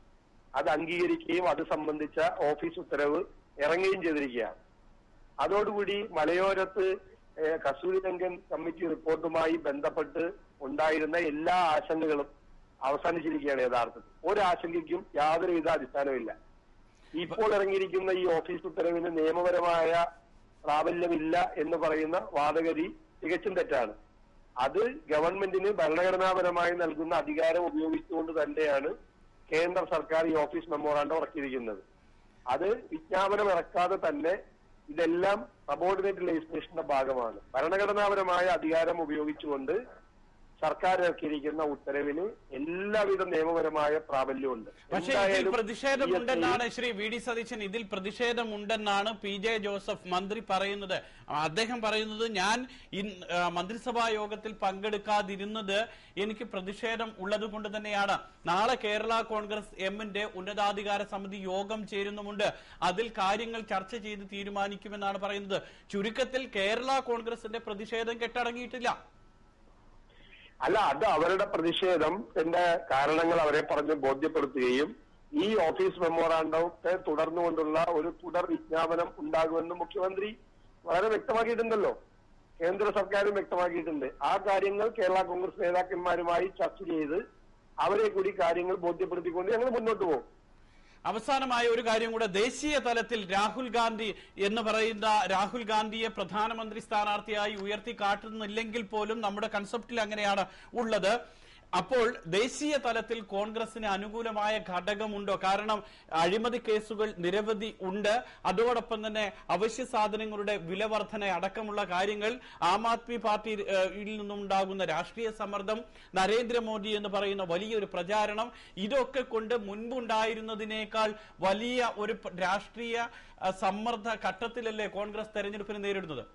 അത് അംഗീകരിക്കുകയും അത് സംബന്ധിച്ച ഓഫീസ് ഉത്തരവ് ഇറങ്ങുകയും ചെയ്തിരിക്കുകയാണ്. അതോടുകൂടി മലയോരത്ത് കസ്തൂരിരംഗൻ കമ്മിറ്റി റിപ്പോർട്ടുമായി ബന്ധപ്പെട്ട് ഉണ്ടായിരുന്ന എല്ലാ ആശങ്കകളും അവസാനിച്ചിരിക്കുകയാണ്. യഥാർത്ഥത്തിൽ ഒരാശങ്കയ്ക്കും യാതൊരുവിധ അടിസ്ഥാനമില്ല. ഇപ്പോൾ ഇറങ്ങിയിരിക്കുന്ന ഈ ഓഫീസ് ഉത്തരവിന് നിയമപരമായ പ്രാബല്യമില്ല എന്ന് പറയുന്ന വാദഗതി തികച്ചും തെറ്റാണ്. അത് ഗവൺമെന്റിന് ഭരണഘടനാപരമായി നൽകുന്ന അധികാരം ഉപയോഗിച്ചുകൊണ്ട് തന്നെയാണ് കേന്ദ്ര സർക്കാർ ഈ ഓഫീസ് മെമ്മോറാണ്ടം ഇറക്കിയിരിക്കുന്നത്. അത് വിജ്ഞാപനം ഇറക്കാതെ തന്നെ ഇതെല്ലാം സബോർഡിനേറ്റ് ലെജിസ്ലേഷന്റെ ഭാഗമാണ്. ഭരണഘടനാപരമായ അധികാരം ഉപയോഗിച്ചുകൊണ്ട് സർക്കാർ ഇറക്കിയിരിക്കുന്ന ഉത്തരവിന് എല്ലാവിധ നിയമപരമായ പ്രാബല്യമുണ്ട്. പക്ഷേ ഇതിൽ പ്രതിഷേധമുണ്ടെന്നാണ് ശ്രീ വി ഡി സതീശൻ, ഇതിൽ പ്രതിഷേധമുണ്ടെന്നാണ് PJ ജോസഫ് മന്ത്രി പറയുന്നത്. അദ്ദേഹം പറയുന്നത്, ഞാൻ മന്ത്രിസഭാ യോഗത്തിൽ പങ്കെടുക്കാതിരുന്നത് എനിക്ക് പ്രതിഷേധം ഉള്ളത് കൊണ്ട് തന്നെയാണ്. നാളെ കേരള കോൺഗ്രസ് എമ്മിന്റെ ഉന്നതാധികാര സമിതി യോഗം ചേരുന്നുമുണ്ട്. അതിൽ കാര്യങ്ങൾ ചർച്ച ചെയ്ത് തീരുമാനിക്കുമെന്നാണ് പറയുന്നത്. ചുരുക്കത്തിൽ കേരള കോൺഗ്രസിന്റെ പ്രതിഷേധം കെട്ടടങ്ങിയിട്ടില്ല. അല്ല, അത് അവരുടെ പ്രതിഷേധത്തിന്റെ കാരണങ്ങൾ അവരെ പറഞ്ഞ് ബോധ്യപ്പെടുത്തുകയും ഈ ഓഫീസ് മെമ്മോറാണ്ടത്തെ തുടർന്നുകൊണ്ടുള്ള ഒരു തുടർ വിജ്ഞാപനം ഉണ്ടാകുമെന്ന് മുഖ്യമന്ത്രി വളരെ വ്യക്തമാക്കിയിട്ടുണ്ടല്ലോ. കേന്ദ്ര സർക്കാരും വ്യക്തമാക്കിയിട്ടുണ്ട്. ആ കാര്യങ്ങൾ കേരള കോൺഗ്രസ് നേതാക്കന്മാരുമായി ചർച്ച ചെയ്ത് അവരെ കൂടി കാര്യങ്ങൾ ബോധ്യപ്പെടുത്തിക്കൊണ്ട് ഞങ്ങൾ മുന്നോട്ട് പോകും. അവസാനമായ ഒരു കാര്യം കൂടെ, ദേശീയ തലത്തിൽ രാഹുൽ ഗാന്ധി എന്ന് പറയുന്ന രാഹുൽ ഗാന്ധിയെ പ്രധാനമന്ത്രി സ്ഥാനാർത്ഥിയായി ഉയർത്തി കാട്ടുന്നില്ലെങ്കിൽ പോലും നമ്മുടെ കൺസെപ്റ്റിൽ അങ്ങനെയാണ് ഉള്ളത്. അപ്പോൾ ദേശീയ തലത്തിൽ കോൺഗ്രസിന് അനുകൂലമായ ഘടകമുണ്ടോ? കാരണം അഴിമതി കേസുകൾ നിരവധി ഉണ്ട്. അതോടൊപ്പം തന്നെ അവശ്യ സാധനങ്ങളുടെ വില വർധന അടക്കമുള്ള കാര്യങ്ങൾ, ആം ആദ്മി പാർട്ടിയിൽ നിന്നുണ്ടാകുന്ന രാഷ്ട്രീയ സമ്മർദ്ദം, നരേന്ദ്രമോദി എന്ന് പറയുന്ന വലിയൊരു പ്രചാരണം, ഇതൊക്കെ കൊണ്ട് മുൻപുണ്ടായിരുന്നതിനേക്കാൾ വലിയ ഒരു രാഷ്ട്രീയ സമ്മർദ്ദ ഘട്ടത്തിലല്ലേ കോൺഗ്രസ് തെരഞ്ഞെടുപ്പിനെ നേരിടുന്നത്?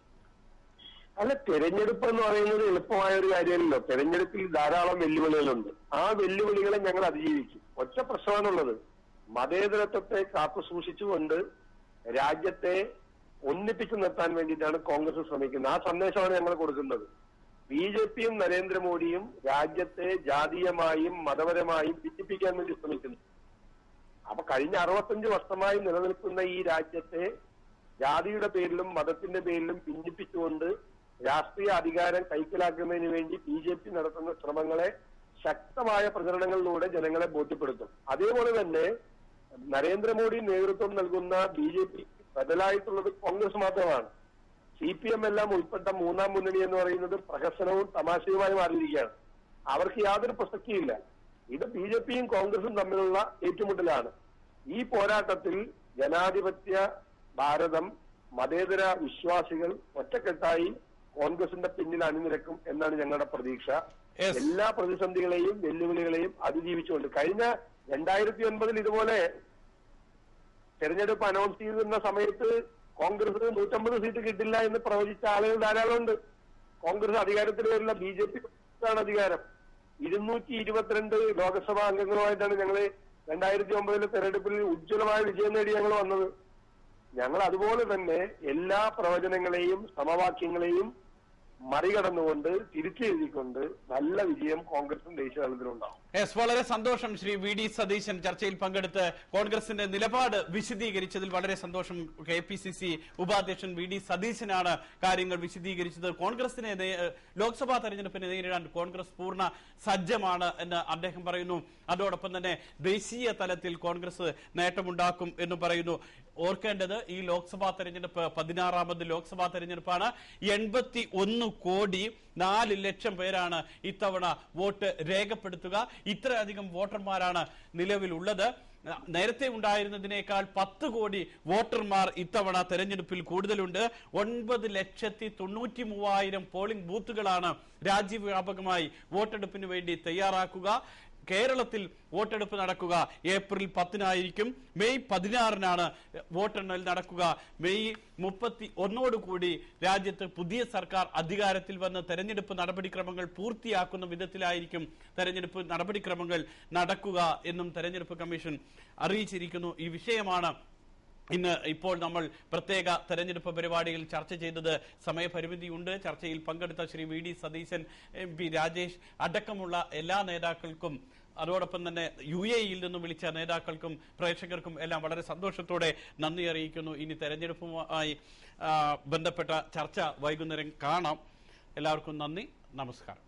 അല്ല, തെരഞ്ഞെടുപ്പ് എന്ന് പറയുന്നത് എളുപ്പമായ ഒരു കാര്യമല്ലല്ലോ. തെരഞ്ഞെടുപ്പിൽ ധാരാളം വെല്ലുവിളികളുണ്ട്. ആ വെല്ലുവിളികളെ ഞങ്ങൾ അതിജീവിക്കും. ഒറ്റ പ്രശ്നമാണുള്ളത്, മതേതരത്വത്തെ കാത്തു സൂക്ഷിച്ചുകൊണ്ട് രാജ്യത്തെ ഒന്നിപ്പിച്ചു നിർത്താൻ വേണ്ടിയിട്ടാണ് കോൺഗ്രസ് ശ്രമിക്കുന്നത്. ആ സന്ദേശമാണ് ഞങ്ങൾ കൊടുക്കുന്നത്. BJPയും നരേന്ദ്രമോദിയും രാജ്യത്തെ ജാതീയമായും മതപരമായും ഭിന്നിപ്പിക്കാൻ വേണ്ടി ശ്രമിക്കുന്നു. അപ്പൊ കഴിഞ്ഞ 65 വർഷമായി നിലനിൽക്കുന്ന ഈ രാജ്യത്തെ ജാതിയുടെ പേരിലും മതത്തിന്റെ പേരിലും ഭിന്നിപ്പിച്ചുകൊണ്ട് രാഷ്ട്രീയ അധികാരം കൈക്കലാക്കുന്നതിന് വേണ്ടി BJP നടത്തുന്ന ശ്രമങ്ങളെ ശക്തമായ പ്രചരണങ്ങളിലൂടെ ജനങ്ങളെ ബോധ്യപ്പെടുത്തും. അതേപോലെ തന്നെ നരേന്ദ്രമോദി നേതൃത്വം നൽകുന്ന BJP ബദലായിട്ടുള്ളത് കോൺഗ്രസ് മാത്രമാണ്. CPM എല്ലാം ഉൾപ്പെട്ട മൂന്നാം മുന്നണി എന്ന് പറയുന്നത് പ്രഹസനവും തമാശയുമായി മാറിയിരിക്കുകയാണ്. അവർക്ക് യാതൊരു പ്രസക്തിയില്ല. ഇത് BJPയും കോൺഗ്രസും തമ്മിലുള്ള ഏറ്റുമുട്ടലാണ്. ഈ പോരാട്ടത്തിൽ ജനാധിപത്യ ഭാരതം, മതേതര വിശ്വാസികൾ ഒറ്റക്കെട്ടായി കോൺഗ്രസിന്റെ പിന്നിൽ അണിനിരക്കും എന്നാണ് ഞങ്ങളുടെ പ്രതീക്ഷ. എല്ലാ പ്രതിസന്ധികളെയും വെല്ലുവിളികളെയും അതിജീവിച്ചുകൊണ്ട് കഴിഞ്ഞ 2009 ഇതുപോലെ തെരഞ്ഞെടുപ്പ് അനൗൺസ് ചെയ്തിരുന്ന സമയത്ത് കോൺഗ്രസിന് 150 സീറ്റ് കിട്ടില്ല എന്ന് പ്രവചിച്ച ആളുകൾ ധാരാളമുണ്ട്. കോൺഗ്രസ് അധികാരത്തിൽ വരുന്ന BJPക്കാണ് അധികാരം. 222 ലോക്സഭാ അംഗങ്ങളുമായിട്ടാണ് ഞങ്ങള് 2009 തെരഞ്ഞെടുപ്പിൽ ഉജ്ജ്വലമായ വിജയം നേടി ഞങ്ങൾ വന്നത്. ഞങ്ങൾ അതുപോലെ തന്നെ എല്ലാ പ്രവചനങ്ങളെയും സമവാക്യങ്ങളെയും മറികടന്നുകൊണ്ട് തിരിച്ചെഴുതിക്കൊണ്ട് നല്ല വിജയം കോൺഗ്രസും ദേശീയ തലത്തിലുണ്ടാവും. വളരെ സന്തോഷം ശ്രീ വി ഡി സതീശൻ ചർച്ചയിൽ പങ്കെടുത്ത് കോൺഗ്രസിന്റെ നിലപാട് വിശദീകരിച്ചതിൽ വളരെ സന്തോഷം. KPCC ഉപാധ്യക്ഷൻ വി ഡി സതീശനാണ് കാര്യങ്ങൾ വിശദീകരിച്ചത്. കോൺഗ്രസിനെ ലോക്സഭാ തെരഞ്ഞെടുപ്പിനെ നേരിടാൻ കോൺഗ്രസ് പൂർണ്ണ സജ്ജമാണ് എന്ന് അദ്ദേഹം പറയുന്നു. അതോടൊപ്പം തന്നെ ദേശീയ തലത്തിൽ കോൺഗ്രസ് നേട്ടമുണ്ടാക്കും എന്ന് പറയുന്നു. ഓർക്കേണ്ടത്, ഈ ലോക്സഭാ തെരഞ്ഞെടുപ്പ് 16ാമത് ലോക്സഭാ തെരഞ്ഞെടുപ്പാണ്. 81,04,00,000 പേരാണ് ഇത്തവണ വോട്ട് രേഖപ്പെടുത്തുക. ഇത്രയധികം വോട്ടർമാരാണ് നിലവിലുള്ളത്. നേരത്തെ ഉണ്ടായിരുന്നതിനേക്കാൾ 10 കോടി വോട്ടർമാർ ഇത്തവണ തെരഞ്ഞെടുപ്പിൽ കൂടുതലുണ്ട്. 9,93,000 പോളിംഗ് ബൂത്തുകളാണ് രാജ്യവ്യാപകമായി വോട്ടെടുപ്പിന് വേണ്ടി തയ്യാറാക്കുക. കേരളത്തിൽ വോട്ടെടുപ്പ് നടക്കുക ഏപ്രിൽ 10-നായിരിക്കും. മെയ് 16-നാണ് വോട്ടെണ്ണൽ നടക്കുക. മെയ് 31-ഓടുകൂടി രാജ്യത്ത് പുതിയ സർക്കാർ അധികാരത്തിൽ വന്ന് തെരഞ്ഞെടുപ്പ് നടപടിക്രമങ്ങൾ പൂർത്തിയാക്കുന്ന വിധത്തിലായിരിക്കും തെരഞ്ഞെടുപ്പ് നടപടിക്രമങ്ങൾ നടക്കുക എന്നും തെരഞ്ഞെടുപ്പ് കമ്മീഷൻ അറിയിച്ചിരിക്കുന്നു. ഈ വിഷയമാണ് ഇപ്പോൾ നമ്മൾ പ്രത്യേക തെരഞ്ഞെടുപ്പ് പരിപാടിയിൽ ചർച്ച ചെയ്തത്. സമയപരിമിതിയുണ്ട്. ചർച്ചയിൽ പങ്കെടുത്ത Shri V D Satheesan, MP Rajesh അടക്കമുള്ള എല്ലാ നേതാക്കൾക്കും അതോടൊപ്പം തന്നെ UAE-യിൽ നിന്നും വിളിച്ച നേതാക്കൾക്കും പ്രേക്ഷകർക്കും എല്ലാം വളരെ സന്തോഷത്തോടെ നന്ദി അറിയിക്കുന്നു. ഇനി തെരഞ്ഞെടുപ്പുമായി ബന്ധപ്പെട്ട ചർച്ച വൈകുന്നേരം കാണാം. എല്ലാവർക്കും നന്ദി, നമസ്കാരം.